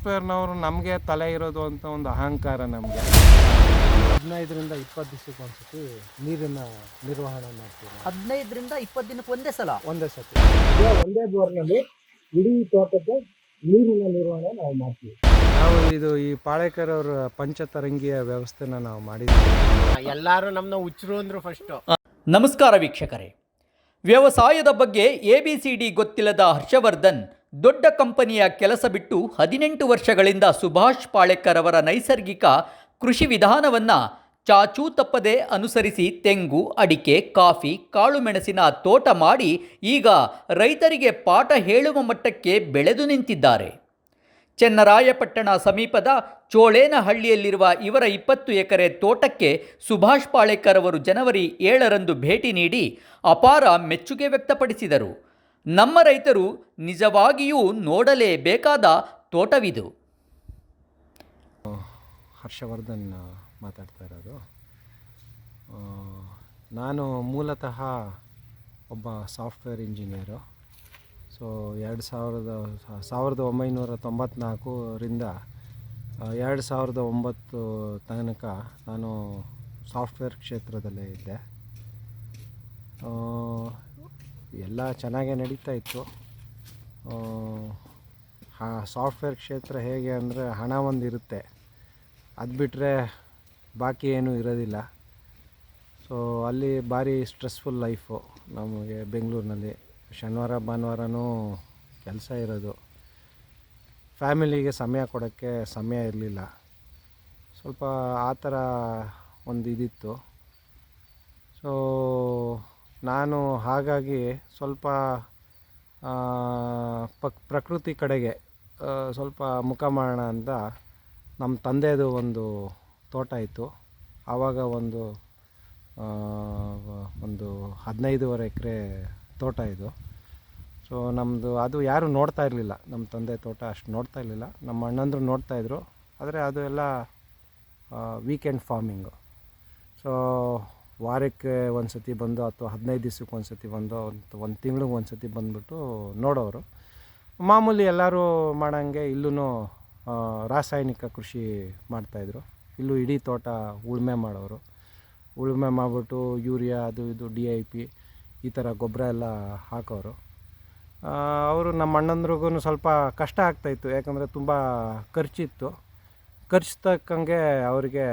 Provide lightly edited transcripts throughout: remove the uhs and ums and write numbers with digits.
ಸಾಫ್ಟ್ವೇರ್ನವರು ನಮಗೆ ತಲೆ ಇರೋದು ಅಂತ ಒಂದು ಅಹಂಕಾರ ನಮಗೆ. 15ರಿಂದ 20 ದಿವಸಕ್ಕೆ ಒಂದ್ಸತಿ ನೀರಿನ ನಿರ್ವಹಣೆ ಮಾಡ್ತೀವಿ. 15ರಿಂದ 20 ದಿನಕ್ಕೆ ಒಂದೇ ಸಲ? ಒಂದೇ ಸತಿ ಒಂದೇ ಬೋರ್ನಲ್ಲಿ ಇಡೀ ತೋಟದ ನೀರಿನ ನಿರ್ವಹಣೆ ನಾವು ಮಾಡ್ತೀವಿ. ನಾವು ಈ ಪಾಳೇಕರ್ ಅವರ ಪಂಚತರಂಗಿಯ ವ್ಯವಸ್ಥೆನ ನಾವು ಮಾಡಿದ್ದೀವಿ. ಎಲ್ಲರೂ ನಮ್ಮನ್ನ ಹುಚ್ಚರು ಅಂದರು ಫಸ್ಟು. ನಮಸ್ಕಾರ ವೀಕ್ಷಕರೇ. ವ್ಯವಸಾಯದ ಬಗ್ಗೆ ABCD ಗೊತ್ತಿಲ್ಲದ ಹರ್ಷವರ್ಧನ್ ದೊಡ್ಡ ಕಂಪನಿಯ ಕೆಲಸ ಬಿಟ್ಟು 18 ವರ್ಷಗಳಿಂದ ಸುಭಾಷ್ ಪಾಳೇಕರ್ ಅವರ ನೈಸರ್ಗಿಕ ಕೃಷಿ ವಿಧಾನವನ್ನು ಚಾಚೂ ತಪ್ಪದೆ ಅನುಸರಿಸಿ ತೆಂಗು, ಅಡಿಕೆ, ಕಾಫಿ, ಕಾಳುಮೆಣಸಿನ ತೋಟ ಮಾಡಿ ಈಗ ರೈತರಿಗೆ ಪಾಠ ಹೇಳುವ ಮಟ್ಟಕ್ಕೆ ಬೆಳೆದು ನಿಂತಿದ್ದಾರೆ. ಚೆನ್ನರಾಯಪಟ್ಟಣ ಸಮೀಪದ ಚೋಳೇನಹಳ್ಳಿಯಲ್ಲಿರುವ ಇವರ 20 ಎಕರೆ ತೋಟಕ್ಕೆ ಸುಭಾಷ್ ಪಾಳೇಕರ್ ಅವರು ಜನವರಿ 7ರಂದು ಭೇಟಿ ನೀಡಿ ಅಪಾರ ಮೆಚ್ಚುಗೆ ವ್ಯಕ್ತಪಡಿಸಿದರು. ನಮ್ಮ ರೈತರು ನಿಜವಾಗಿಯೂ ನೋಡಲೇಬೇಕಾದ ತೋಟವಿದು. ಹರ್ಷವರ್ಧನ್ ಮಾತಾಡ್ತಾ ಇರೋದು. ನಾನು ಮೂಲತಃ ಒಬ್ಬ ಸಾಫ್ಟ್ವೇರ್ ಇಂಜಿನಿಯರು. ಸೊ 1994ರಿಂದ 2009 ತನಕ ನಾನು ಸಾಫ್ಟ್ವೇರ್ ಕ್ಷೇತ್ರದಲ್ಲೇ ಇದ್ದೆ. ಎಲ್ಲ ಚೆನ್ನಾಗೇ ನಡೀತಾ ಇತ್ತು. ಸಾಫ್ಟ್ವೇರ್ ಕ್ಷೇತ್ರ ಹೇಗೆ ಅಂದರೆ ಹಣ ಒಂದಿರುತ್ತೆ, ಅದು ಬಿಟ್ಟರೆ ಬಾಕಿ ಏನೂ ಇರೋದಿಲ್ಲ. ಸೊ ಅಲ್ಲಿ ಭಾರಿ ಸ್ಟ್ರೆಸ್ಫುಲ್ ಲೈಫು ನಮಗೆ ಬೆಂಗಳೂರಿನಲ್ಲಿ. ಶನಿವಾರ ಭಾನುವಾರನೂ ಕೆಲಸ ಇರೋದು, ಫ್ಯಾಮಿಲಿಗೆ ಸಮಯ ಕೊಡೋಕ್ಕೆ ಸಮಯ ಇರಲಿಲ್ಲ. ಸ್ವಲ್ಪ ಆ ಥರ ಒಂದು ಇದಿತ್ತು. ಸೊ ನಾನು ಹಾಗಾಗಿ ಸ್ವಲ್ಪ ಪ್ರಕೃತಿ ಕಡೆಗೆ ಸ್ವಲ್ಪ ಮುಖ ಮಾಡೋಣ ಅಂತ ನಮ್ಮ ತಂದೆದು ಒಂದು ತೋಟ ಇತ್ತು. ಆವಾಗ ಒಂದು 15 ಎಕರೆ ತೋಟ ಇದು. ಸೊ ನಮ್ಮದು ಅದು ಯಾರೂ ನೋಡ್ತಾ ಇರಲಿಲ್ಲ, ನಮ್ಮ ತಂದೆ ತೋಟ ಅಷ್ಟು ನೋಡ್ತಾ ಇರಲಿಲ್ಲ. ನಮ್ಮ ಅಣ್ಣಂದರು ನೋಡ್ತಾಯಿದ್ರು, ಆದರೆ ಅದು ಎಲ್ಲ ವೀಕೆಂಡ್ ಫಾರ್ಮಿಂಗು. ಸೊ ವಾರಕ್ಕೆ ಒಂದು ಸತಿ ಬಂದು ಅಥವಾ 15 ದಿವಸಕ್ಕೆ ಒಂದು ಸತಿ ಬಂದು ಒಂದು ತಿಂಗಳಿಗೆ ಒಂದು ಸತಿ ಬಂದುಬಿಟ್ಟು ನೋಡೋರು. ಮಾಮೂಲಿ ಎಲ್ಲರೂ ಮಾಡೋಂಗೆ ಇಲ್ಲೂ ರಾಸಾಯನಿಕ ಕೃಷಿ ಮಾಡ್ತಾಯಿದ್ರು. ಇಲ್ಲೂ ಇಡೀ ತೋಟ ಉಳುಮೆ ಮಾಡೋರು. ಉಳುಮೆ ಮಾಡಿಬಿಟ್ಟು ಯೂರಿಯಾ ಅದು ಇದು DIP ಈ ಥರ ಗೊಬ್ಬರ ಎಲ್ಲ ಹಾಕೋರು. ಅವರು ನಮ್ಮ ಅಣ್ಣಂದ್ರಿಗೂ ಸ್ವಲ್ಪ ಕಷ್ಟ ಆಗ್ತಾಯಿತ್ತು, ಯಾಕಂದರೆ ತುಂಬ ಖರ್ಚಿತ್ತು. ಖರ್ಚು ತಕ್ಕಂಗೆ ಅವರಿಗೆ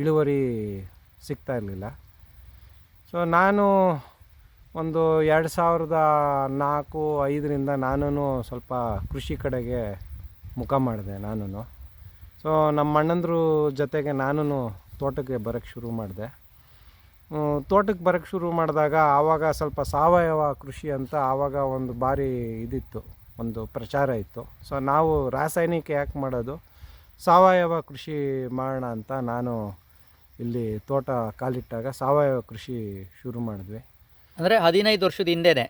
ಇಳುವರಿ ಸಿಗ್ತಾ ಇರಲಿಲ್ಲ. ಸೊ ನಾನು ಒಂದು 2004-05ರಿಂದ ನಾನು ಸ್ವಲ್ಪ ಕೃಷಿ ಕಡೆಗೆ ಮುಖ ಮಾಡಿದೆ ನಾನು. ಸೊ ನಮ್ಮ ಅಣ್ಣಂದ್ರ ಜೊತೆಗೆ ನಾನು ತೋಟಕ್ಕೆ ಬರೋಕ್ಕೆ ಶುರು ಮಾಡಿದೆ. ತೋಟಕ್ಕೆ ಬರೋಕ್ಕೆ ಶುರು ಮಾಡಿದಾಗ ಆವಾಗ ಸ್ವಲ್ಪ ಸಾವಯವ ಕೃಷಿ ಅಂತ ಆವಾಗ ಒಂದು ಭಾರಿ ಇದಿತ್ತು, ಒಂದು ಪ್ರಚಾರ ಇತ್ತು. ಸೊ ನಾವು ರಾಸಾಯನಿಕ ಯಾಕೆ ಮಾಡೋದು, ಸಾವಯವ ಕೃಷಿ ಮಾಡೋಣ ಅಂತ ನಾನು ಇಲ್ಲಿ ತೋಟ ಕಾಲಿಟ್ಟಾಗ ಸಾವಯವ ಕೃಷಿ ಶುರು ಮಾಡಿದ್ವಿ. ಅಂದರೆ 15 ವರ್ಷದ ಹಿಂದೆನೆ?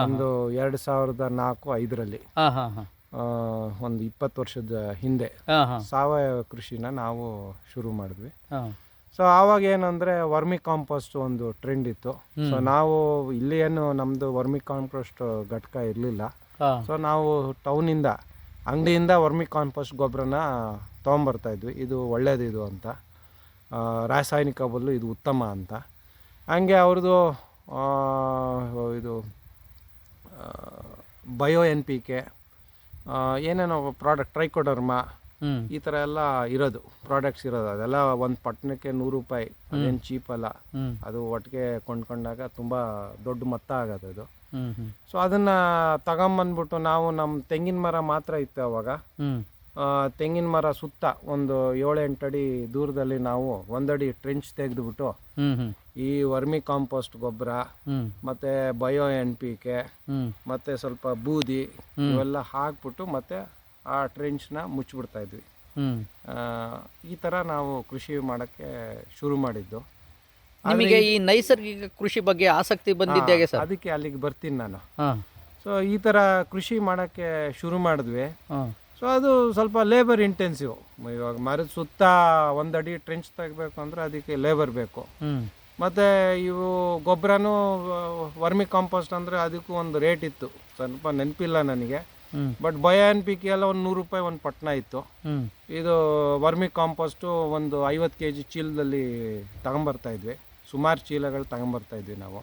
ಒಂದು 2004-05ರಲ್ಲಿ, ಒಂದು 20 ವರ್ಷದ ಹಿಂದೆ ಸಾವಯವ ಕೃಷಿನ ನಾವು ಶುರು ಮಾಡಿದ್ವಿ. ಸೊ ಆವಾಗ ಏನಂದರೆ ವರ್ಮಿ ಕಾಂಪೋಸ್ಟ್ ಒಂದು ಟ್ರೆಂಡ್ ಇತ್ತು. ಸೊ ನಾವು ಇಲ್ಲಿ ಏನು ನಮ್ಮದು ವರ್ಮಿ ಕಾಂಪೋಸ್ಟ್ ಘಟಕ ಇರಲಿಲ್ಲ. ಸೊ ನಾವು ಟೌನಿಂದ ಅಂಗಡಿಯಿಂದ ವರ್ಮಿ ಕಾಂಪೋಸ್ಟ್ ಗೊಬ್ಬರನ ತೊಗೊಂಬರ್ತಾಯಿದ್ವಿ. ಇದು ಒಳ್ಳೇದು ಇದು ಅಂತ, ರಾಸಾಯನಿಕ ಬದಲು ಇದು ಉತ್ತಮ ಅಂತ. ಹಂಗೆ ಅವ್ರದ್ದು ಇದು ಬಯೋ NPK ಏನೇನೋ ಪ್ರಾಡಕ್ಟ್, ಟ್ರೈಕೋಡರ್ಮಾ ಈ ಥರ ಎಲ್ಲ ಇರೋದು ಪ್ರಾಡಕ್ಟ್ಸ್ ಇರೋದು. ಅದೆಲ್ಲ ಒಂದು ಪಟ್ಟಣಕ್ಕೆ 100 ರೂಪಾಯಿ, ಅದೇನು ಚೀಪ್ ಅಲ್ಲ. ಅದು ಒಟ್ಟಿಗೆ ಕೊಂಡ್ಕೊಂಡಾಗ ತುಂಬ ದೊಡ್ಡ ಮೊತ್ತ ಆಗೋದು ಅದು. ಸೊ ಅದನ್ನು ತಗೊಂಬಂದ್ಬಿಟ್ಟು ನಾವು ನಮ್ಮ ತೆಂಗಿನ ಮರ ಮಾತ್ರ ಇತ್ತು ಅವಾಗ. ತೆಂಗಿನ ಮರ ಸುತ್ತ ಒಂದು 7-8 ಅಡಿ ದೂರದಲ್ಲಿ ನಾವು 1 ಅಡಿ ಟ್ರೆಂಚ್ ತೆಗೆದುಬಿಟ್ಟು ಈ ವರ್ಮಿ ಕಾಂಪೋಸ್ಟ್ ಗೊಬ್ಬರ ಮತ್ತು ಬಯೋ NPK ಮತ್ತು ಸ್ವಲ್ಪ ಬೂದಿ ಇವೆಲ್ಲ ಹಾಕ್ಬಿಟ್ಟು ಮತ್ತೆ ಆ ಟ್ರೆಂಚ್ನ ಮುಚ್ಚಿಬಿಡ್ತಾಯಿದ್ವಿ. ಈ ಥರ ನಾವು ಕೃಷಿ ಮಾಡೋಕ್ಕೆ ಶುರು ಮಾಡಿದ್ದು. ನಿಮಗೆ ಈ ನೈಸರ್ಗಿಕ ಕೃಷಿ ಬಗ್ಗೆ ಆಸಕ್ತಿ ಬಂದಿದ್ದೆ ಸರ್? ಅದಕ್ಕೆ ಅಲ್ಲಿಗೆ ಬರ್ತೀನಿ ನಾನು. ಸೊ ಈ ಥರ ಕೃಷಿ ಮಾಡೋಕ್ಕೆ ಶುರು ಮಾಡಿದ್ವಿ. ಸೊ ಅದು ಸ್ವಲ್ಪ ಲೇಬರ್ ಇಂಟೆನ್ಸಿವ್. ಇವಾಗ ಮರದ ಸುತ್ತ 1 ಅಡಿ ಟ್ರೆಂಚ್ ತೆಗಬೇಕು ಅಂದರೆ ಅದಕ್ಕೆ ಲೇಬರ್ ಬೇಕು. ಮತ್ತು ಇವು ಗೊಬ್ಬರನೂ ವರ್ಮಿ ಕಾಂಪೋಸ್ಟ್ ಅಂದರೆ ಅದಕ್ಕೂ ಒಂದು ರೇಟ್ ಇತ್ತು, ಸ್ವಲ್ಪ ನೆನಪಿಲ್ಲ ನನಗೆ. Hmm. But bio N P K ಎಲ್ಲ ಒಂದು 100 ರೂಪಾಯಿ ಒಂದು ಪಟ್ನ ಇತ್ತು. ಹ್ಮ್. ಇದು ವರ್ಮಿ ಕಾಂಪೋಸ್ಟು ಒಂದು 50 kg ಚೀಲದಲ್ಲಿ ತಗೊಂಬರ್ತಾ ಇದ್ವಿ. ಸುಮಾರು ಚೀಲಗಳು ತಗೊಂಬರ್ತಾ ಇದ್ವಿ ನಾವು.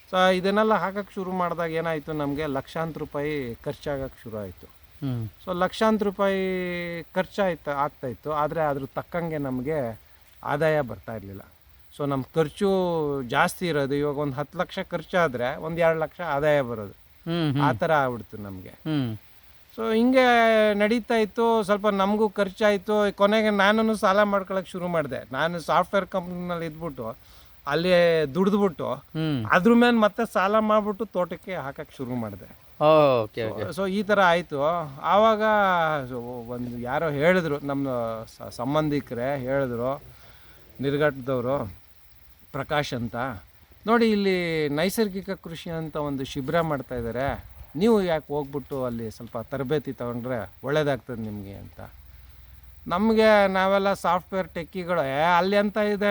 ಸೊ ಇದನ್ನೆಲ್ಲ ಹಾಕಕ್ಕೆ ಶುರು ಮಾಡಿದಾಗ ಏನಾಯಿತು, ನಮಗೆ ಲಕ್ಷಾಂತರ ರೂಪಾಯಿ ಖರ್ಚಾಗಕ್ಕೆ ಶುರು ಆಯಿತು. ಹ್ಮ್. ಸೊ ಲಕ್ಷಾಂತರ ರೂಪಾಯಿ ಆಗ್ತಾಯಿತ್ತು, ಆದರೆ ಅದ್ರ ತಕ್ಕಂಗೆ ನಮಗೆ ಆದಾಯ ಬರ್ತಾ ಇರಲಿಲ್ಲ. ಸೊ ನಮ್ಮ ಖರ್ಚು ಜಾಸ್ತಿ ಇರೋದು, ಇವಾಗ ಒಂದು 10 ಲಕ್ಷ ಖರ್ಚಾದರೆ ಒಂದು 2 ಲಕ್ಷ ಆದಾಯ ಬರೋದು, ಹ್ಮ್. ಆ ಥರ ಆಗ್ಬಿಡ್ತು ನಮಗೆ. ಹ್ಮ್. ಸೊ ಹಿಂಗೆ ನಡೀತಾ ಇತ್ತು. ಸ್ವಲ್ಪ ನಮಗೂ ಖರ್ಚಾಯಿತು. ಕೊನೆಗೆ ನಾನು ಸಾಲ ಮಾಡ್ಕೊಳಕ್ಕೆ ಶುರು ಮಾಡಿದೆ. ನಾನು ಸಾಫ್ಟ್ವೇರ್ ಕಂಪ್ನಿನಲ್ಲಿ ಇದ್ಬಿಟ್ಟು ಅಲ್ಲಿ ದುಡಿದ್ಬಿಟ್ಟು ಹ್ಮ್. ಅದ್ರ ಮೇಲೆ ಮತ್ತೆ ಸಾಲ ಮಾಡಿಬಿಟ್ಟು ತೋಟಕ್ಕೆ ಹಾಕಕ್ಕೆ ಶುರು ಮಾಡಿದೆ. Okay okay. ಸೊ ಈ ಥರ ಆಯಿತು. ಆವಾಗ ಒಂದು ಯಾರೋ ಹೇಳಿದ್ರು, ನಮ್ಮ ಸಂಬಂಧಿಕರೇ ಹೇಳಿದ್ರು, ನಿರ್ಘಟ್ಟದವರು ಪ್ರಕಾಶ್ ಅಂತ, ನೋಡಿ ಇಲ್ಲಿ ನೈಸರ್ಗಿಕ ಕೃಷಿ ಅಂತ ಒಂದು ಶಿಬಿರ ಮಾಡ್ತಾಯಿದ್ದಾರೆ, ನೀವು ಯಾಕೆ ಹೋಗ್ಬಿಟ್ಟು ಅಲ್ಲಿ ಸ್ವಲ್ಪ ತರಬೇತಿ ತೊಗೊಂಡ್ರೆ ಒಳ್ಳೇದಾಗ್ತದೆ ನಿಮಗೆ ಅಂತ. ನಮಗೆ ನಾವೆಲ್ಲ ಸಾಫ್ಟ್ವೇರ್ ಟೆಕ್ಕಿಗಳು, ಅಲ್ಲಿ ಅಂತ ಇದೆ,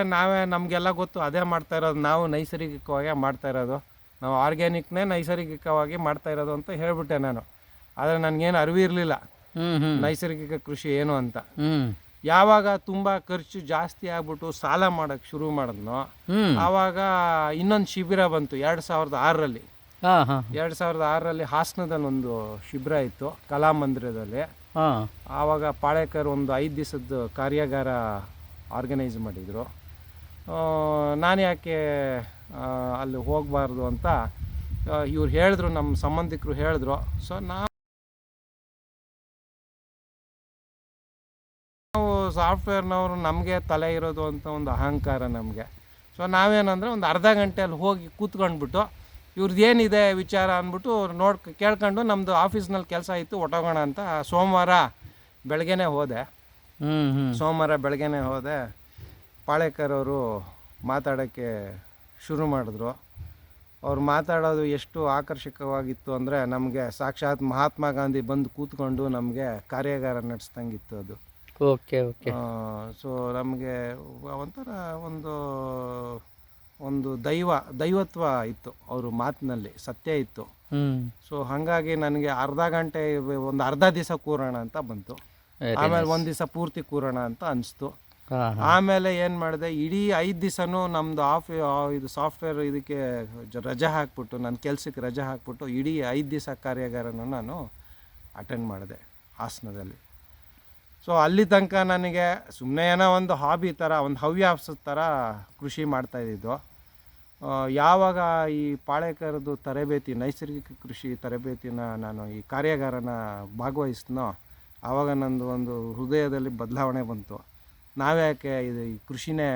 ನಮಗೆಲ್ಲ ಗೊತ್ತು, ಅದೇ ಮಾಡ್ತಾ ಇರೋದು, ನಾವು ನೈಸರ್ಗಿಕವಾಗಿ ಮಾಡ್ತಾ ಇರೋದು, ನಾವು ಆರ್ಗ್ಯಾನಿಕ್ನೇ ನೈಸರ್ಗಿಕವಾಗಿ ಮಾಡ್ತಾ ಇರೋದು ಅಂತ ಹೇಳಿಬಿಟ್ಟೆ ನಾನು. ಆದರೆ ನನಗೇನು ಅರಿವಿರಲಿಲ್ಲ ನೈಸರ್ಗಿಕ ಕೃಷಿ ಏನು ಅಂತ. ಯಾವಾಗ ತುಂಬ ಖರ್ಚು ಜಾಸ್ತಿ ಆಗ್ಬಿಟ್ಟು ಸಾಲ ಮಾಡೋಕ್ಕೆ ಶುರು ಮಾಡಿದ್ನೋ, ಆವಾಗ ಇನ್ನೊಂದು ಶಿಬಿರ ಬಂತು 2006ರಲ್ಲಿ. 2006ರಲ್ಲಿ ಹಾಸನದಲ್ಲಿ ಒಂದು ಶಿಬಿರ ಇತ್ತು, ಕಲಾಮಂದಿರದಲ್ಲಿ. ಆವಾಗ ಪಾಳೇಕರ್ ಒಂದು 5 ದಿವಸದ ಕಾರ್ಯಾಗಾರ ಆರ್ಗನೈಸ್ ಮಾಡಿದರು. ನಾನು ಯಾಕೆ ಅಲ್ಲಿ ಹೋಗಬಾರ್ದು ಅಂತ ಇವ್ರು ಹೇಳಿದ್ರು, ನಮ್ಮ ಸಂಬಂಧಿಕರು ಹೇಳಿದ್ರು. ಸೊ ನಾವು ಸಾಫ್ಟ್ವೇರ್ನವರು, ನಮಗೆ ತಲೆ ಇರೋದು ಅಂತ ಒಂದು ಅಹಂಕಾರ ನಮಗೆ. ಸೊ ನಾವೇನಂದರೆ ಒಂದು ಅರ್ಧ ಗಂಟೆಯಲ್ಲಿ ಹೋಗಿ ಕೂತ್ಕೊಂಡ್ಬಿಟ್ಟು ಇವ್ರದ್ದು ಏನಿದೆ ವಿಚಾರ ಅಂದ್ಬಿಟ್ಟು ಕೇಳ್ಕೊಂಡು, ನಮ್ಮದು ಆಫೀಸ್ನಲ್ಲಿ ಕೆಲಸ ಇತ್ತು, ಹೊಟ್ಟೋಗೋಣ ಅಂತ ಸೋಮವಾರ ಬೆಳಗ್ಗೆನೇ ಹೋದೆ. ಪಾಳೇಕರ್ ಅವರು ಮಾತಾಡೋಕ್ಕೆ ಶುರು ಮಾಡಿದ್ರು. ಅವ್ರು ಮಾತಾಡೋದು ಎಷ್ಟು ಆಕರ್ಷಕವಾಗಿತ್ತು ಅಂದರೆ, ನಮಗೆ ಸಾಕ್ಷಾತ್ ಮಹಾತ್ಮ ಗಾಂಧಿ ಬಂದು ಕೂತ್ಕೊಂಡು ನಮಗೆ ಕಾರ್ಯಾಗಾರ ನಡೆಸ್ದಂಗಿತ್ತು ಅದು. Okay okay. ಸೊ ನಮಗೆ ಒಂಥರ ಒಂದು ದೈವತ್ವ ಇತ್ತು ಅವ್ರ ಮಾತಿನಲ್ಲಿ, ಸತ್ಯ ಇತ್ತು. ಸೊ ಹಾಗಾಗಿ ನನಗೆ ಒಂದು ಅರ್ಧ ದಿವಸ ಕೂರೋಣ ಅಂತ ಬಂತು. ಆಮೇಲೆ ಒಂದು ದಿವಸ ಪೂರ್ತಿ ಕೂರೋಣ ಅಂತ ಅನಿಸ್ತು. ಆಮೇಲೆ ಏನು ಮಾಡಿದೆ, ಇಡೀ 5 ದಿವಸನೂ ನಮ್ಮದು ಇದು ಸಾಫ್ಟ್ವೇರ್ ಇದಕ್ಕೆ ರಜೆ ಹಾಕ್ಬಿಟ್ಟು, ನನ್ನ ಕೆಲಸಕ್ಕೆ ರಜೆ ಹಾಕ್ಬಿಟ್ಟು ಇಡೀ 5 ದಿವಸ ಕಾರ್ಯಾಗಾರನ ನಾನು ಅಟೆಂಡ್ ಮಾಡಿದೆ ಹಾಸನದಲ್ಲಿ. ಸೊ ಅಲ್ಲಿ ತನಕ ನನಗೆ ಸುಮ್ಮನೆ ಏನೋ ಒಂದು ಹಾಬಿ ಥರ, ಒಂದು ಹವ್ಯಾಸದ ಥರ ಕೃಷಿ ಮಾಡ್ತಾಯಿದ್ದು. ಯಾವಾಗ ಈ ಪಾಳೇಕರದು ತರಬೇತಿ, ನೈಸರ್ಗಿಕ ಕೃಷಿ ತರಬೇತಿನ ನಾನು ಈ ಕಾರ್ಯಾಗಾರನ ಭಾಗವಹಿಸಿದ್ನೋ, ಆವಾಗ ನಂದು ಒಂದು ಹೃದಯದಲ್ಲಿ ಬದಲಾವಣೆ ಬಂತು. ನಾವ್ಯಾಕೆ ಈ ಕೃಷಿನೇ